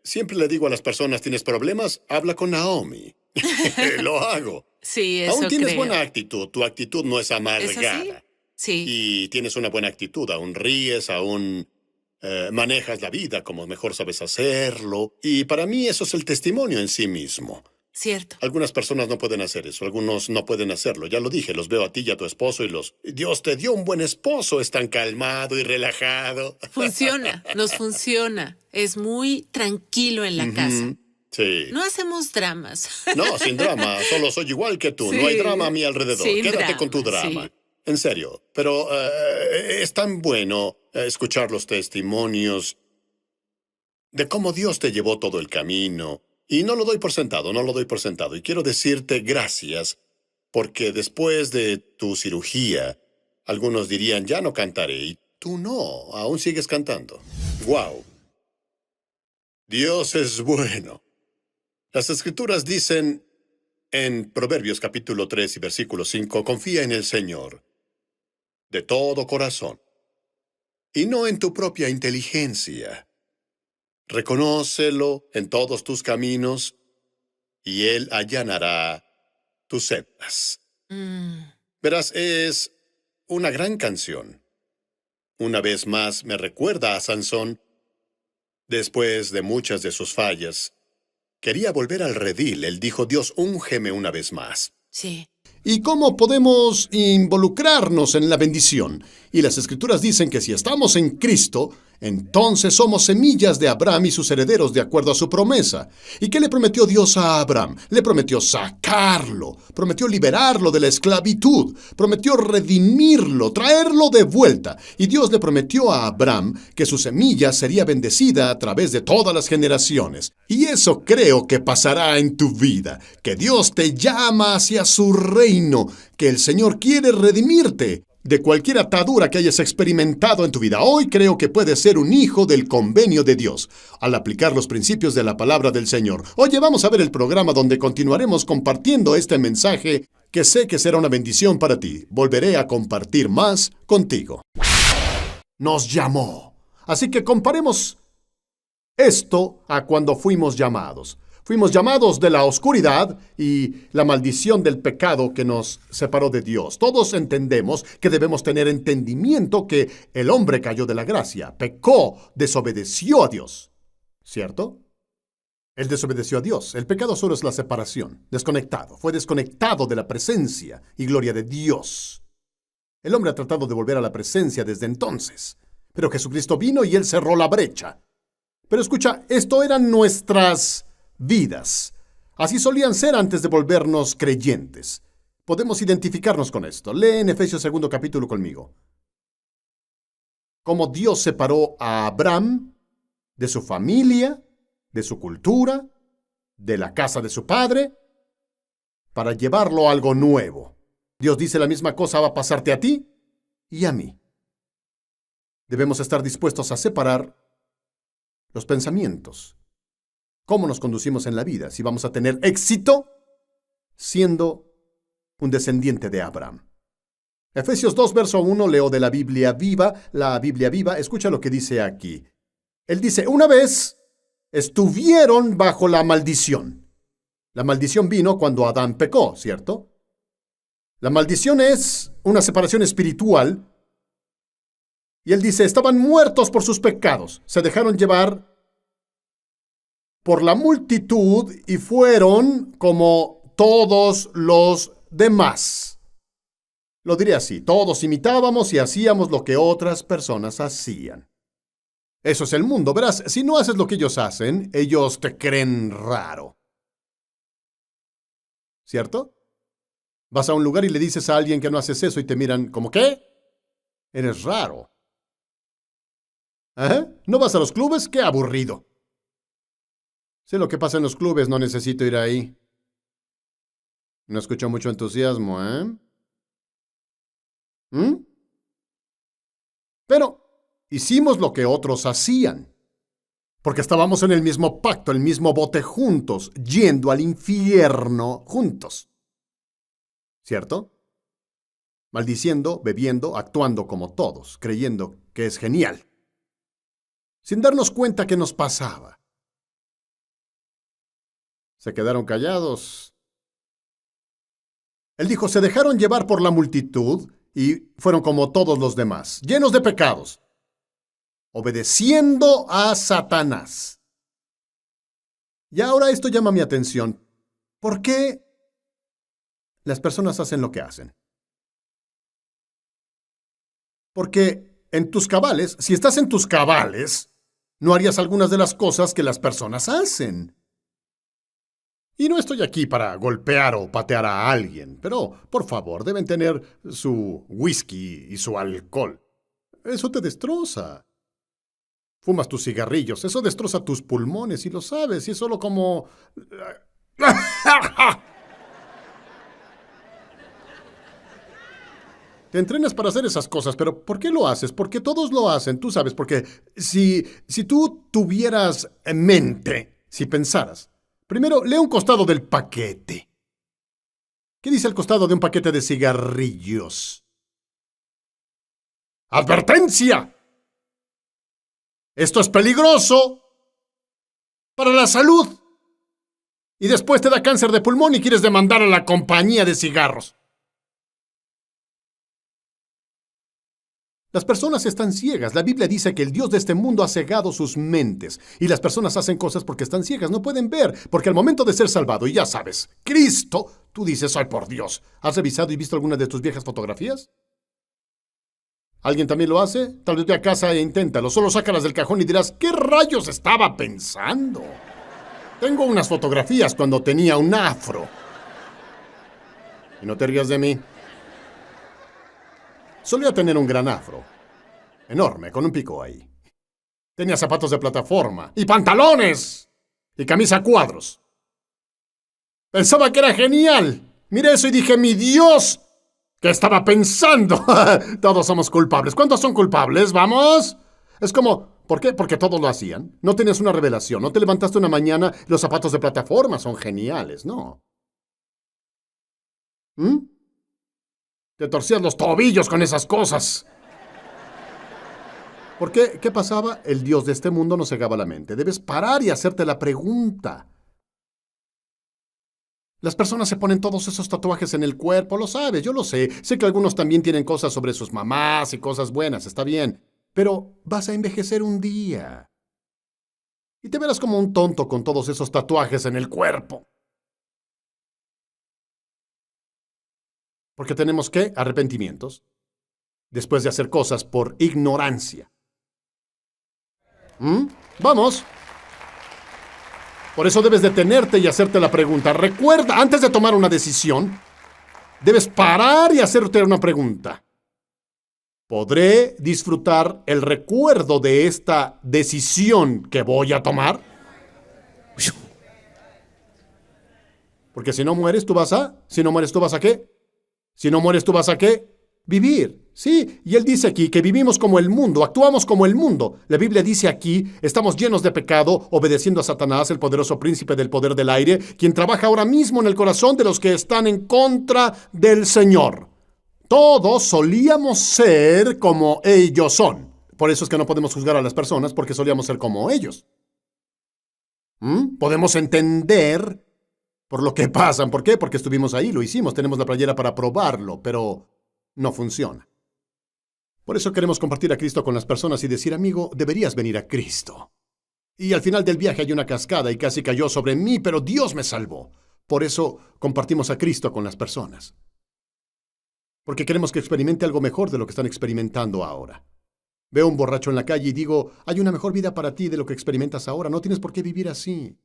Siempre le digo a las personas, ¿tienes problemas? Habla con Naomi. Lo hago. Sí, eso Aún tienes creo. buena actitud. Tu actitud no es ¿Es así? amargada. Sí, Y tienes una buena actitud. Aún ríes, aún manejas la vida como mejor sabes hacerlo. Y para mí eso es el testimonio en sí mismo. cierto. Algunas personas no pueden hacer eso, algunos no pueden hacerlo. Ya lo dije, los veo a ti y a tu esposo y Dios te dio un buen esposo, es tan calmado y relajado. Funciona, nos funciona. Es muy tranquilo en la casa. Ujú, sí. No hacemos dramas. No, sin drama, solo soy igual que tú. No hay Sí, drama a mi alrededor. sin Quédate con tu drama, drama. sí. En serio. Pero es tan bueno escuchar los testimonios de cómo Dios te llevó todo el camino. Y no lo doy por sentado, no lo doy por sentado. Y quiero decirte gracias, porque después de tu cirugía, algunos dirían, ya no cantaré. Y tú no, aún sigues cantando. ¡Wow! Dios es bueno. Las Escrituras dicen en Proverbios capítulo 3 y versículo 5, confía en el Señor de todo corazón y no en tu propia inteligencia. Reconócelo en todos tus caminos y Él allanará tus sendas. Mm, Verás, es una gran canción. Una vez más me recuerda a Sansón. Después de muchas de sus fallas, quería volver al redil. Él dijo, Dios, úngeme una vez más. sí. ¿Y cómo podemos involucrarnos en la bendición? Y las Escrituras dicen que si estamos en Cristo, entonces somos semillas de Abraham y sus herederos de acuerdo a su promesa. ¿Y qué le prometió Dios a Abraham? Le prometió sacarlo, prometió liberarlo de la esclavitud, prometió redimirlo, traerlo de vuelta. Y Dios le prometió a Abraham que su semilla sería bendecida a través de todas las generaciones. Y eso creo que pasará en tu vida, que Dios te llama hacia su reino, que el Señor quiere redimirte de cualquier atadura que hayas experimentado en tu vida. Hoy creo que puedes ser un hijo del convenio de Dios, al aplicar los principios de la palabra del Señor. Oye, vamos a ver el programa donde continuaremos compartiendo este mensaje que sé que será una bendición para ti. Volveré a compartir más contigo. Nos llamó. Así que comparemos esto a cuando fuimos llamados. Fuimos llamados de la oscuridad y la maldición del pecado que nos separó de Dios. Todos entendemos que debemos tener entendimiento que el hombre cayó de la gracia, pecó, desobedeció a Dios. ¿Cierto? Él desobedeció a Dios. El pecado solo es la separación, desconectado. Fue desconectado de la presencia y gloria de Dios. El hombre ha tratado de volver a la presencia desde entonces. Pero Jesucristo vino y Él cerró la brecha. Pero escucha, esto eran nuestras vidas. Así solían ser antes de volvernos creyentes. Podemos identificarnos con esto. Lee en Efesios 2 capítulo conmigo. Cómo Dios separó a Abraham de su familia, de su cultura, de la casa de su padre, para llevarlo a algo nuevo. Dios dice la misma cosa va a pasarte a ti y a mí. Debemos estar dispuestos a separar los pensamientos. ¿Cómo nos conducimos en la vida? Si vamos a tener éxito siendo un descendiente de Abraham. Efesios 2, verso 1, leo de la Biblia Viva. La Biblia Viva, escucha lo que dice aquí. Él dice, una vez estuvieron bajo la maldición. La maldición vino cuando Adán pecó, ¿cierto? La maldición es una separación espiritual. Y él dice, estaban muertos por sus pecados. Se dejaron llevar por la multitud y fueron como todos los demás. Lo diré así, todos imitábamos y hacíamos lo que otras personas hacían. Eso es el mundo, verás, si no haces lo que ellos hacen, ellos te creen raro. ¿Cierto? Vas a un lugar y le dices a alguien que no haces eso y te miran como, ¿qué? Eres raro. ¿Eh? ¿No vas a los clubes? ¡Qué aburrido! Sé lo que pasa en los clubes, no necesito ir ahí. No escucho mucho entusiasmo, ¿eh? ¿Mm? Pero hicimos lo que otros hacían. Porque estábamos en el mismo pacto, el mismo bote juntos, yendo al infierno juntos. ¿Cierto? Maldiciendo, bebiendo, actuando como todos, creyendo que es genial. Sin darnos cuenta qué nos pasaba. Se quedaron callados. Él dijo, se dejaron llevar por la multitud y fueron como todos los demás, llenos de pecados, obedeciendo a Satanás. Y ahora esto llama mi atención. ¿Por qué las personas hacen lo que hacen? Porque en tus cabales, si estás en tus cabales, no harías algunas de las cosas que las personas hacen. Y no estoy aquí para golpear o patear a alguien, pero, por favor, deben tener su whisky y su alcohol. Eso te destroza. Fumas tus cigarrillos, eso destroza tus pulmones y lo sabes, y es solo como... Te entrenas para hacer esas cosas, pero ¿por qué lo haces? Porque todos lo hacen, tú sabes, porque si tú tuvieras en mente, si pensaras, primero, lee un costado del paquete. ¿Qué dice el costado de un paquete de cigarrillos? ¡Advertencia! Esto es peligroso para la salud. Y después te da cáncer de pulmón y quieres demandar a la compañía de cigarros. Las personas están ciegas. La Biblia dice que el Dios de este mundo ha cegado sus mentes. Y las personas hacen cosas porque están ciegas, no pueden ver. Porque al momento de ser salvado, y ya sabes, Cristo, tú dices, ¡ay, por Dios! ¿Has revisado y visto alguna de tus viejas fotografías? ¿Alguien también lo hace? Tal vez ve a casa e inténtalo. Solo sácalas del cajón y dirás, ¿qué rayos estaba pensando? Tengo unas fotografías cuando tenía un afro. Y no te rías de mí. Solía tener un gran afro. Enorme, con un pico ahí. Tenía zapatos de plataforma. ¡Y pantalones! Y camisa a cuadros. Pensaba que era genial. Miré eso y dije, ¡mi Dios! ¿Qué estaba pensando? Todos somos culpables. ¿Cuántos son culpables? ¡Vamos! Es como, ¿por qué? Porque todos lo hacían. No tenías una revelación. No te levantaste una mañana, los zapatos de plataforma son geniales, ¿no? ¿Mm? Te torcías los tobillos con esas cosas. ¿Por qué? ¿Qué pasaba? El Dios de este mundo nos cegaba la mente. Debes parar y hacerte la pregunta. Las personas se ponen todos esos tatuajes en el cuerpo, lo sabes, yo lo sé. Sé que algunos también tienen cosas sobre sus mamás y cosas buenas, está bien. Pero vas a envejecer un día. Y te verás como un tonto con todos esos tatuajes en el cuerpo. Porque tenemos ¿qué? Arrepentimientos. Después de hacer cosas por ignorancia. Vamos. Por eso debes detenerte y hacerte la pregunta. Recuerda, antes de tomar una decisión, debes parar y hacerte una pregunta. ¿Podré disfrutar el recuerdo de esta decisión que voy a tomar? Porque si no mueres, tú vas a... Si no mueres, tú vas a ¿qué? Si no mueres, tú vas a ¿qué? Vivir. Sí, y él dice aquí que vivimos como el mundo, actuamos como el mundo. La Biblia dice aquí, estamos llenos de pecado, obedeciendo a Satanás, el poderoso príncipe del poder del aire, quien trabaja ahora mismo en el corazón de los que están en contra del Señor. Todos solíamos ser como ellos son. Por eso es que no podemos juzgar a las personas, porque solíamos ser como ellos. Podemos entender por lo que pasan. ¿Por qué? Porque estuvimos ahí, lo hicimos, tenemos la playera para probarlo, pero no funciona. Por eso queremos compartir a Cristo con las personas y decir, amigo, deberías venir a Cristo. Y al final del viaje hay una cascada y casi cayó sobre mí, pero Dios me salvó. Por eso compartimos a Cristo con las personas. Porque queremos que experimente algo mejor de lo que están experimentando ahora. Veo a un borracho en la calle y digo, hay una mejor vida para ti de lo que experimentas ahora, no tienes por qué vivir así.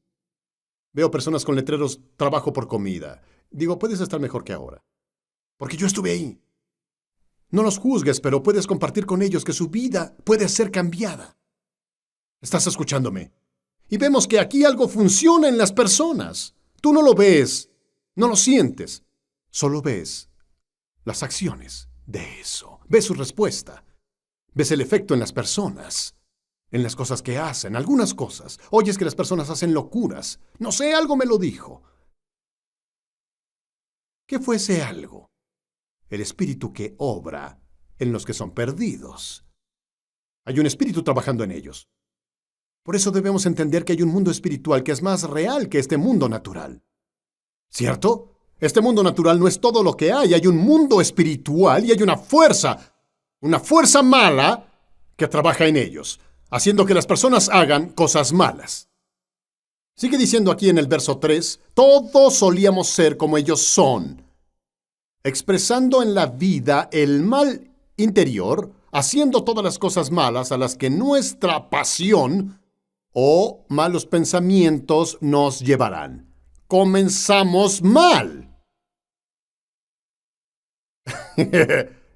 Veo personas con letreros, trabajo por comida. Digo, puedes estar mejor que ahora. porque yo estuve ahí. No los juzgues, pero puedes compartir con ellos que su vida puede ser cambiada. ¿Estás escuchándome? Y vemos que aquí algo funciona en las personas. Tú no lo ves, no lo sientes, solo ves las acciones de eso. Ves su respuesta. Ves el efecto en las personas, en las cosas que hacen, algunas cosas. Oyes que las personas hacen locuras. No sé, algo me lo dijo. ¿Qué fue ese algo? El espíritu que obra en los que son perdidos. Hay un espíritu trabajando en ellos. Por eso debemos entender que hay un mundo espiritual que es más real que este mundo natural. ¿Cierto? Este mundo natural no es todo lo que hay. Hay un mundo espiritual y hay una fuerza mala que trabaja en ellos, haciendo que las personas hagan cosas malas. Sigue diciendo aquí en el verso 3, todos solíamos ser como ellos son, expresando en la vida el mal interior, haciendo todas las cosas malas a las que nuestra pasión o malos pensamientos nos llevarán. Comenzamos mal.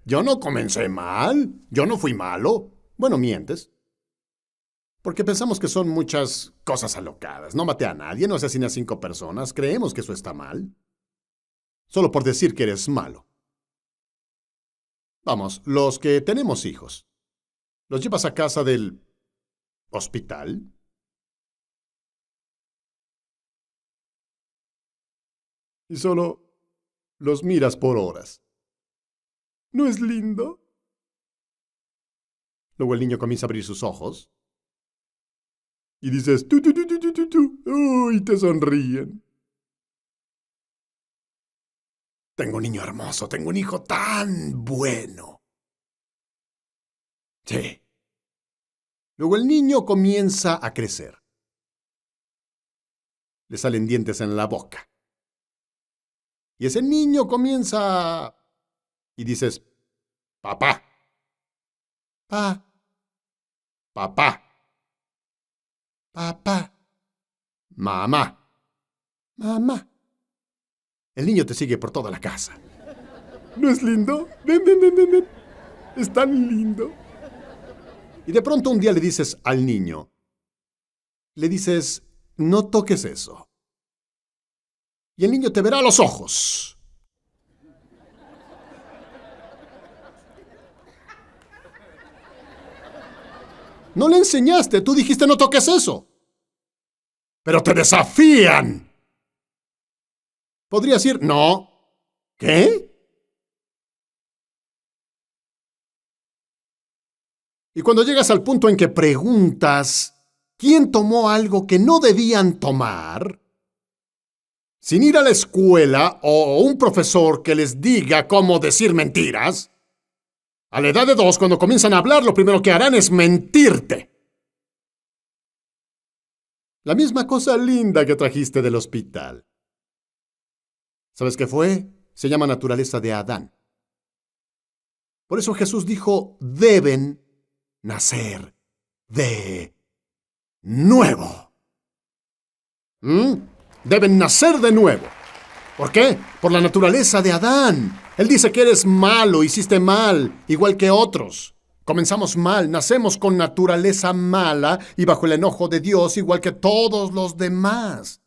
Yo no comencé mal. Yo no fui malo. Bueno, mientes. Porque pensamos que son muchas cosas alocadas. No maté a nadie, no asesiné a 5 personas. Creemos que eso está mal. Solo por decir que eres malo. Vamos, los que tenemos hijos, ¿los llevas a casa del hospital? Y solo los miras por horas. ¿No es lindo? Luego el niño comienza a abrir sus ojos. Y dices, tú. Uy, te sonríen. Tengo un niño hermoso, tengo un hijo tan bueno. Sí. Luego el niño comienza a crecer. Le salen dientes en la boca. Y ese niño comienza... Y dices, papá. Papá. Mamá. El niño te sigue por toda la casa. ¿No es lindo? Ven. Es tan lindo. Y de pronto un día le dices al niño, no toques eso. Y el niño te verá a los ojos. No le enseñaste, tú dijiste no toques eso. Pero te desafían. Podrías decir, no. ¿Qué? Y cuando llegas al punto en que preguntas, ¿quién tomó algo que no debían tomar? Sin ir a la escuela o un profesor que les diga cómo decir mentiras, a la edad de 2, cuando comienzan a hablar, lo primero que harán es mentirte. La misma cosa linda que trajiste del hospital. ¿Sabes qué fue? Se llama naturaleza de Adán. Por eso Jesús dijo, deben nacer de nuevo. Deben nacer de nuevo. ¿Por qué? Por la naturaleza de Adán. Él dice que eres malo, hiciste mal, igual que otros. Comenzamos mal, nacemos con naturaleza mala y bajo el enojo de Dios, igual que todos los demás.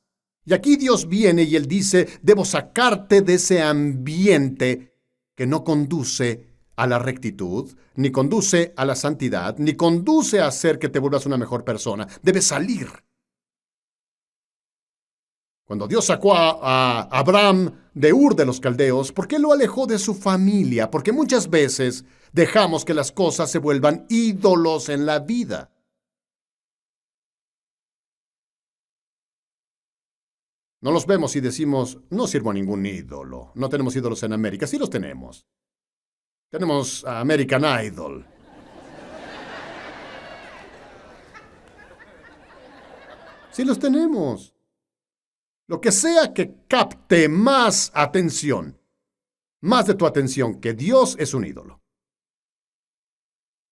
Y aquí Dios viene y Él dice, debo sacarte de ese ambiente que no conduce a la rectitud, ni conduce a la santidad, ni conduce a hacer que te vuelvas una mejor persona. Debes salir. Cuando Dios sacó a Abraham de Ur de los Caldeos, ¿por qué lo alejó de su familia? Porque muchas veces dejamos que las cosas se vuelvan ídolos en la vida. No los vemos y decimos, no sirvo a ningún ídolo. No tenemos ídolos en América. Sí los tenemos. Tenemos a American Idol. Sí los tenemos. Lo que sea que capte más atención, más de tu atención, que Dios es un ídolo.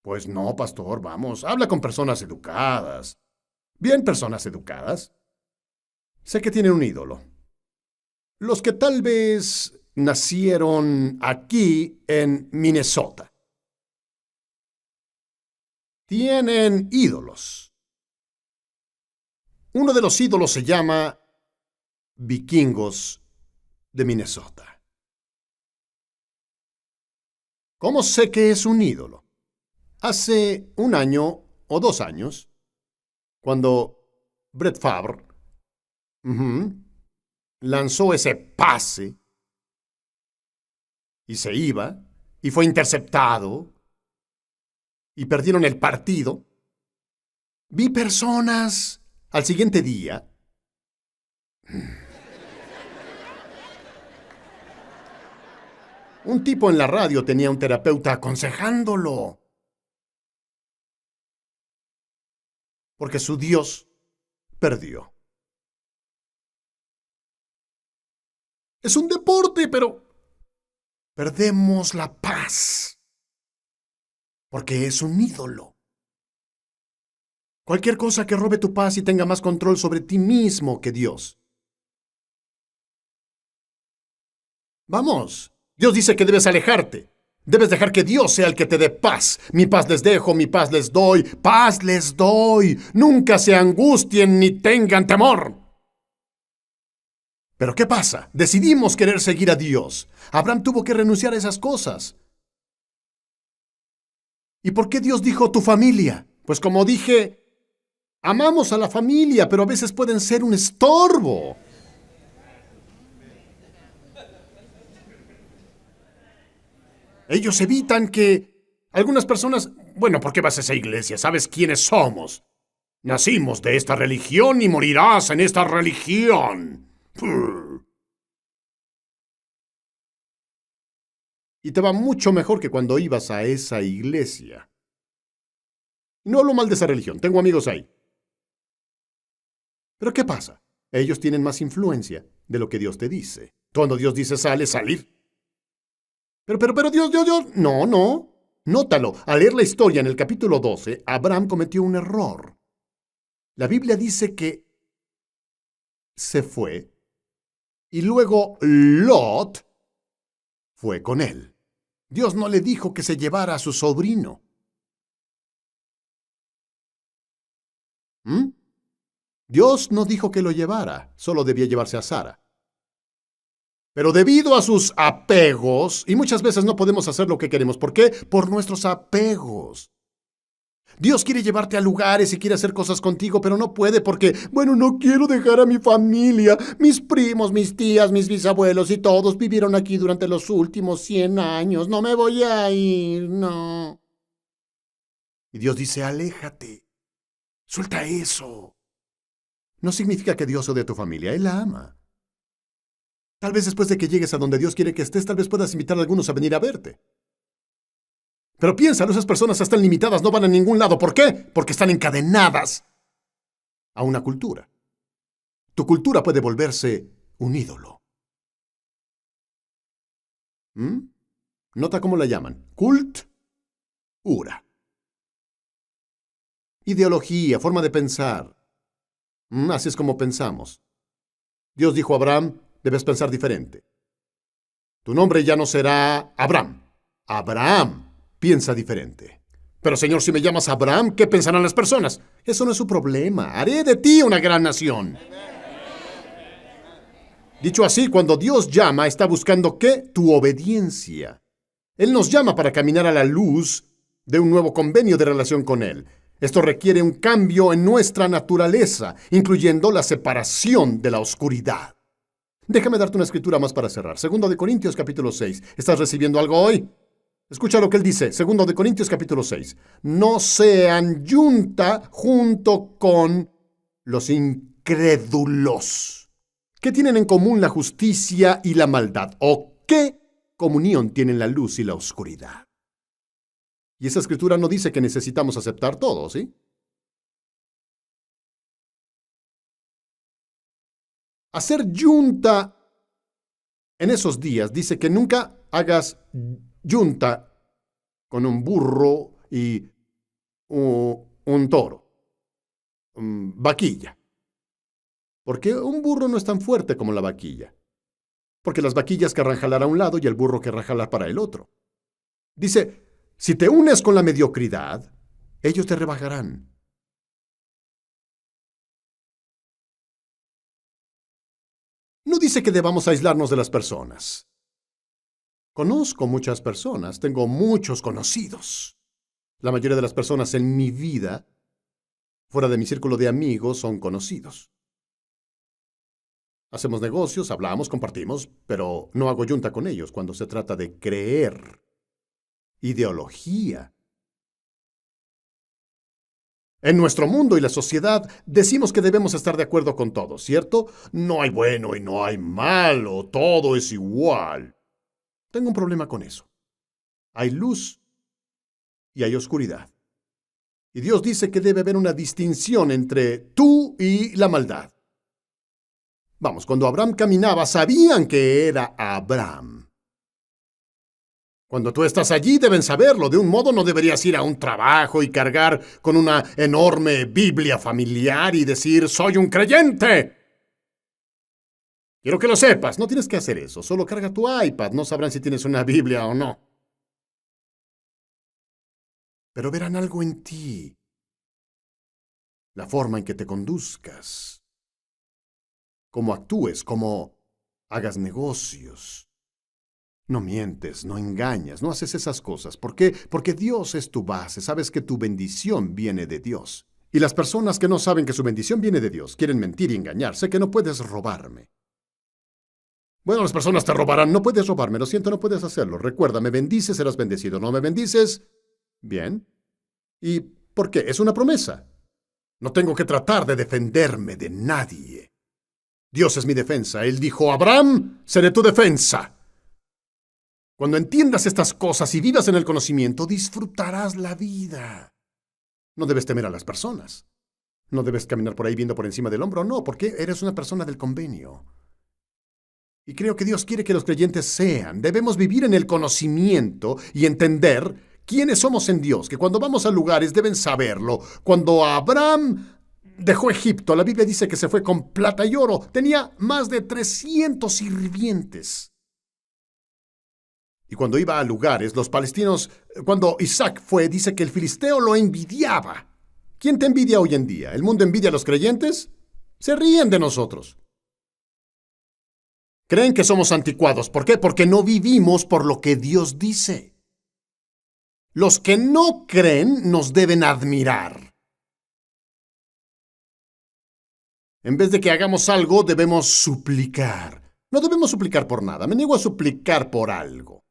Pues no, pastor, vamos, habla con personas educadas. Bien, personas educadas. Sé que tienen un ídolo. Los que tal vez nacieron aquí en Minnesota. Tienen ídolos. Uno de los ídolos se llama Vikingos de Minnesota. ¿Cómo sé que es un ídolo? Hace 1 año o 2 años, cuando Brett Favre lanzó ese pase y se iba y fue interceptado y perdieron el partido, vi personas al siguiente día un tipo en la radio tenía un terapeuta aconsejándolo porque su Dios perdió. Es un deporte, pero perdemos la paz porque es un ídolo. Cualquier cosa que robe tu paz y tenga más control sobre ti mismo que Dios. Vamos, Dios dice que debes alejarte. Debes dejar que Dios sea el que te dé paz. Mi paz les dejo, mi paz les doy. Paz les doy. Nunca se angustien ni tengan temor. Pero ¿qué pasa? Decidimos querer seguir a Dios. Abraham tuvo que renunciar a esas cosas. ¿Y por qué Dios dijo tu familia? Pues como dije, amamos a la familia, pero a veces pueden ser un estorbo. Ellos evitan que algunas personas... Bueno, ¿por qué vas a esa iglesia? ¿Sabes quiénes somos? Nacimos de esta religión y morirás en esta religión. Y te va mucho mejor que cuando ibas a esa iglesia. No hablo mal de esa religión, tengo amigos ahí. Pero ¿qué pasa? Ellos tienen más influencia de lo que Dios te dice. Cuando Dios dice sale, salir. Pero Dios. No. Nótalo, al leer la historia en el capítulo 12, Abraham cometió un error. La Biblia dice que se fue y luego Lot fue con él. Dios no le dijo que se llevara a su sobrino. Dios no dijo que lo llevara, solo debía llevarse a Sara. Pero debido a sus apegos, y muchas veces no podemos hacer lo que queremos. ¿Por qué? Por nuestros apegos. Dios quiere llevarte a lugares y quiere hacer cosas contigo, pero no puede porque, no quiero dejar a mi familia. Mis primos, mis tías, mis bisabuelos y todos vivieron aquí durante los últimos 100 años. No me voy a ir, no. Y Dios dice, aléjate. Suelta eso. No significa que Dios odie a tu familia, Él la ama. Tal vez después de que llegues a donde Dios quiere que estés, tal vez puedas invitar a algunos a venir a verte. Pero piénsalo, esas personas están limitadas, no van a ningún lado. ¿Por qué? Porque están encadenadas a una cultura. Tu cultura puede volverse un ídolo. Nota cómo la llaman. Cultura. Ideología, forma de pensar. Así es como pensamos. Dios dijo a Abraham, debes pensar diferente. Tu nombre ya no será Abraham. Abraham piensa diferente. Pero Señor, si me llamas Abraham, ¿qué pensarán las personas? Eso no es su problema. Haré de ti una gran nación. Dicho así, cuando Dios llama, está buscando ¿qué? Tu obediencia. Él nos llama para caminar a la luz de un nuevo convenio de relación con Él. Esto requiere un cambio en nuestra naturaleza, incluyendo la separación de la oscuridad. Déjame darte una escritura más para cerrar. 2 Corintios capítulo 6. ¿Estás recibiendo algo hoy? Escucha lo que él dice. 2 Corintios capítulo 6. No sean yunta junto con los incrédulos. ¿Qué tienen en común la justicia y la maldad? ¿O qué comunión tienen la luz y la oscuridad? Y esa escritura no dice que necesitamos aceptar todo, ¿sí? Hacer yunta en esos días dice que nunca hagas yunta con un burro y un toro, vaquilla. Porque un burro no es tan fuerte como la vaquilla. porque las vaquillas querrán jalar a un lado y el burro querrá jalar para el otro. Dice, si te unes con la mediocridad, ellos te rebajarán. No dice que debamos aislarnos de las personas. Conozco muchas personas, tengo muchos conocidos. La mayoría de las personas en mi vida, fuera de mi círculo de amigos, son conocidos. Hacemos negocios, hablamos, compartimos, pero no hago yunta con ellos cuando se trata de creer. Ideología. En nuestro mundo y la sociedad decimos que debemos estar de acuerdo con todo, ¿cierto? No hay bueno y no hay malo, todo es igual. Tengo un problema con eso. Hay luz y hay oscuridad. Y Dios dice que debe haber una distinción entre tú y la maldad. Vamos, cuando Abraham caminaba, sabían que era Abraham. Cuando tú estás allí, deben saberlo. De un modo, no deberías ir a un trabajo y cargar con una enorme Biblia familiar y decir, soy un creyente. Quiero que lo sepas, no tienes que hacer eso. Solo carga tu iPad, no sabrán si tienes una Biblia o no. Pero verán algo en ti. La forma en que te conduzcas. Cómo actúes, cómo hagas negocios. No mientes, no engañas, no haces esas cosas. ¿Por qué? Porque Dios es tu base. Sabes que tu bendición viene de Dios. Y las personas que no saben que su bendición viene de Dios quieren mentir y engañar. Sé que no puedes robarme. Bueno, las personas te robarán. No puedes robarme. Lo siento, no puedes hacerlo. Recuerda, me bendices, serás bendecido. No me bendices, bien. ¿Y por qué? Es una promesa. No tengo que tratar de defenderme de nadie. Dios es mi defensa. Él dijo, Abraham, seré tu defensa. Cuando entiendas estas cosas y vivas en el conocimiento, disfrutarás la vida. No debes temer a las personas. No debes caminar por ahí viendo por encima del hombro. No, porque eres una persona del convenio. Y creo que Dios quiere que los creyentes sean. Debemos vivir en el conocimiento y entender quiénes somos en Dios. Que cuando vamos a lugares deben saberlo. Cuando Abraham dejó Egipto, la Biblia dice que se fue con plata y oro. Tenía más de 300 sirvientes. Y cuando iba a lugares, los palestinos, cuando Isaac fue, dice que el filisteo lo envidiaba. ¿Quién te envidia hoy en día? ¿El mundo envidia a los creyentes? Se ríen de nosotros. Creen que somos anticuados. ¿Por qué? Porque no vivimos por lo que Dios dice. Los que no creen nos deben admirar. En vez de que hagamos algo, debemos suplicar. No debemos suplicar por nada. Me niego a suplicar por algo.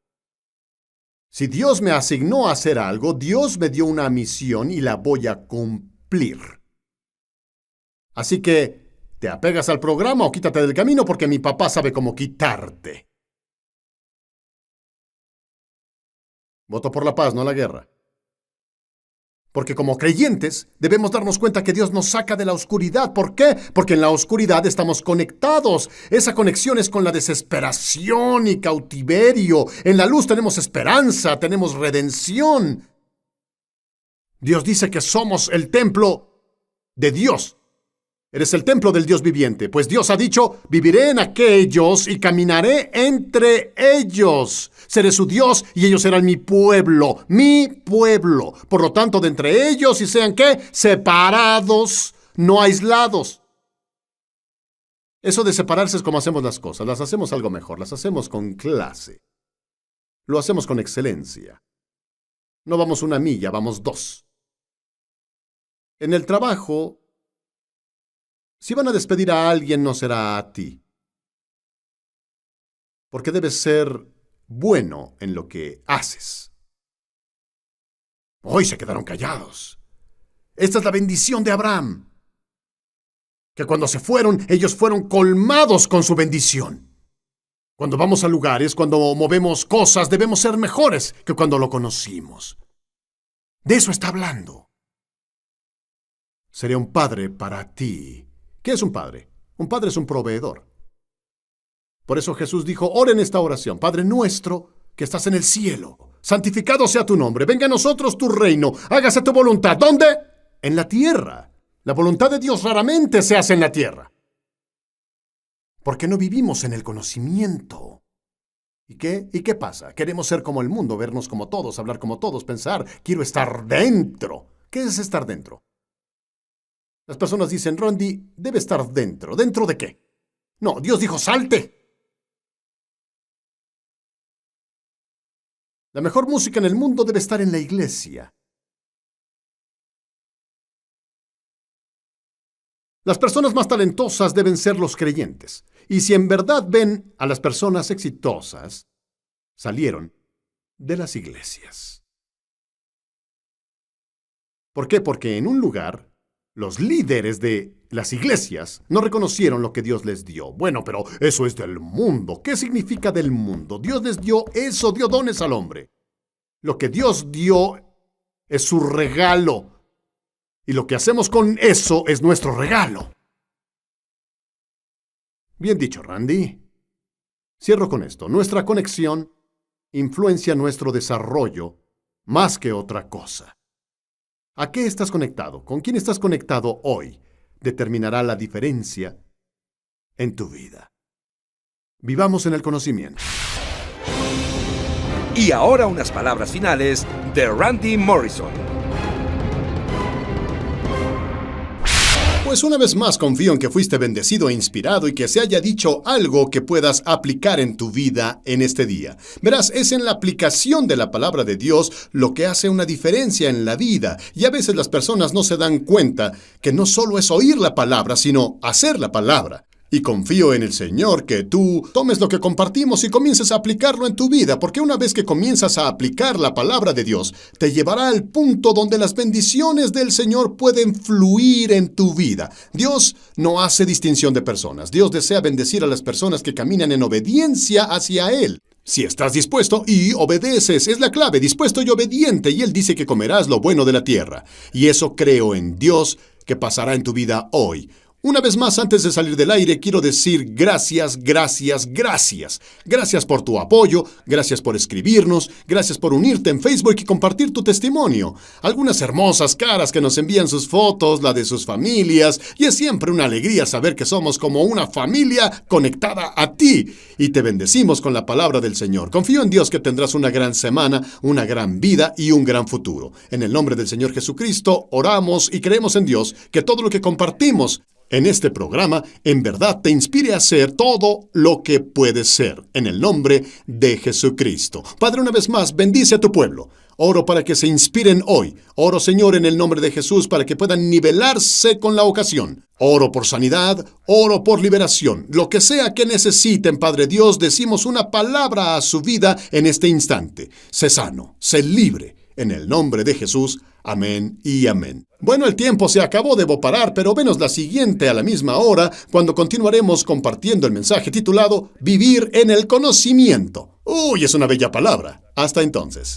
Si Dios me asignó a hacer algo, Dios me dio una misión y la voy a cumplir. Así que, ¿te apegas al programa o quítate del camino porque mi papá sabe cómo quitarte? Voto por la paz, no la guerra. Porque como creyentes debemos darnos cuenta que Dios nos saca de la oscuridad. ¿Por qué? Porque en la oscuridad estamos conectados. Esa conexión es con la desesperación y cautiverio. En la luz tenemos esperanza, tenemos redención. Dios dice que somos el templo de Dios. Eres el templo del Dios viviente, pues Dios ha dicho, viviré en aquellos y caminaré entre ellos. Seré su Dios y ellos serán mi pueblo, mi pueblo. Por lo tanto, de entre ellos y sean, ¿qué? Separados, no aislados. Eso de separarse es como hacemos las cosas. Las hacemos algo mejor, las hacemos con clase. Lo hacemos con excelencia. No vamos 1 milla, vamos 2. En el trabajo, si van a despedir a alguien, no será a ti. Porque debes ser bueno en lo que haces. Hoy se quedaron callados. Esta es la bendición de Abraham. Que cuando se fueron, ellos fueron colmados con su bendición. Cuando vamos a lugares, cuando movemos cosas, debemos ser mejores que cuando lo conocimos. De eso está hablando. Seré un padre para ti. ¿Qué es un padre? Un padre es un proveedor. Por eso Jesús dijo, ora en esta oración, Padre nuestro que estás en el cielo, santificado sea tu nombre, venga a nosotros tu reino, hágase tu voluntad. ¿Dónde? En la tierra. La voluntad de Dios raramente se hace en la tierra. Porque no vivimos en el conocimiento. ¿Y qué? ¿Y qué pasa? Queremos ser como el mundo, vernos como todos, hablar como todos, pensar, quiero estar dentro. ¿Qué es estar dentro? Las personas dicen, Randy, debe estar dentro. ¿Dentro de qué? No, Dios dijo, salte. La mejor música en el mundo debe estar en la iglesia. Las personas más talentosas deben ser los creyentes. Y si en verdad ven a las personas exitosas, salieron de las iglesias. ¿Por qué? Porque en un lugar, los líderes de las iglesias no reconocieron lo que Dios les dio. Bueno, pero eso es del mundo. ¿Qué significa del mundo? Dios les dio eso, dio dones al hombre. Lo que Dios dio es su regalo. Y lo que hacemos con eso es nuestro regalo. Bien dicho, Randy. Cierro con esto. Nuestra conexión influencia nuestro desarrollo más que otra cosa. ¿A qué estás conectado? ¿Con quién estás conectado hoy? Determinará la diferencia en tu vida. Vivamos en el conocimiento. Y ahora unas palabras finales de Randy Morrison. Pues una vez más confío en que fuiste bendecido e inspirado y que se haya dicho algo que puedas aplicar en tu vida en este día. Verás, es en la aplicación de la palabra de Dios lo que hace una diferencia en la vida. Y a veces las personas no se dan cuenta que no solo es oír la palabra, sino hacer la palabra. Y confío en el Señor que tú tomes lo que compartimos y comiences a aplicarlo en tu vida, porque una vez que comienzas a aplicar la palabra de Dios, te llevará al punto donde las bendiciones del Señor pueden fluir en tu vida. Dios no hace distinción de personas. Dios desea bendecir a las personas que caminan en obediencia hacia Él. Si estás dispuesto y obedeces, es la clave, dispuesto y obediente, y Él dice que comerás lo bueno de la tierra. Y eso creo en Dios que pasará en tu vida hoy. Una vez más, antes de salir del aire, quiero decir gracias, gracias, gracias. Gracias por tu apoyo, gracias por escribirnos, gracias por unirte en Facebook y compartir tu testimonio. Algunas hermosas caras que nos envían sus fotos, la de sus familias, y es siempre una alegría saber que somos como una familia conectada a ti. Y te bendecimos con la palabra del Señor. Confío en Dios que tendrás una gran semana, una gran vida y un gran futuro. En el nombre del Señor Jesucristo, oramos y creemos en Dios que todo lo que compartimos en este programa, en verdad te inspire a ser todo lo que puedes ser, en el nombre de Jesucristo. Padre, una vez más, bendice a tu pueblo. Oro para que se inspiren hoy. Oro, Señor, en el nombre de Jesús, para que puedan nivelarse con la ocasión. Oro por sanidad, oro por liberación. Lo que sea que necesiten, Padre Dios, decimos una palabra a su vida en este instante. Sé sano, sé libre. En el nombre de Jesús, amén y amén. Bueno, el tiempo se acabó, debo parar, pero venos la siguiente a la misma hora, cuando continuaremos compartiendo el mensaje titulado Vivir en el conocimiento. ¡Uy, es una bella palabra! Hasta entonces.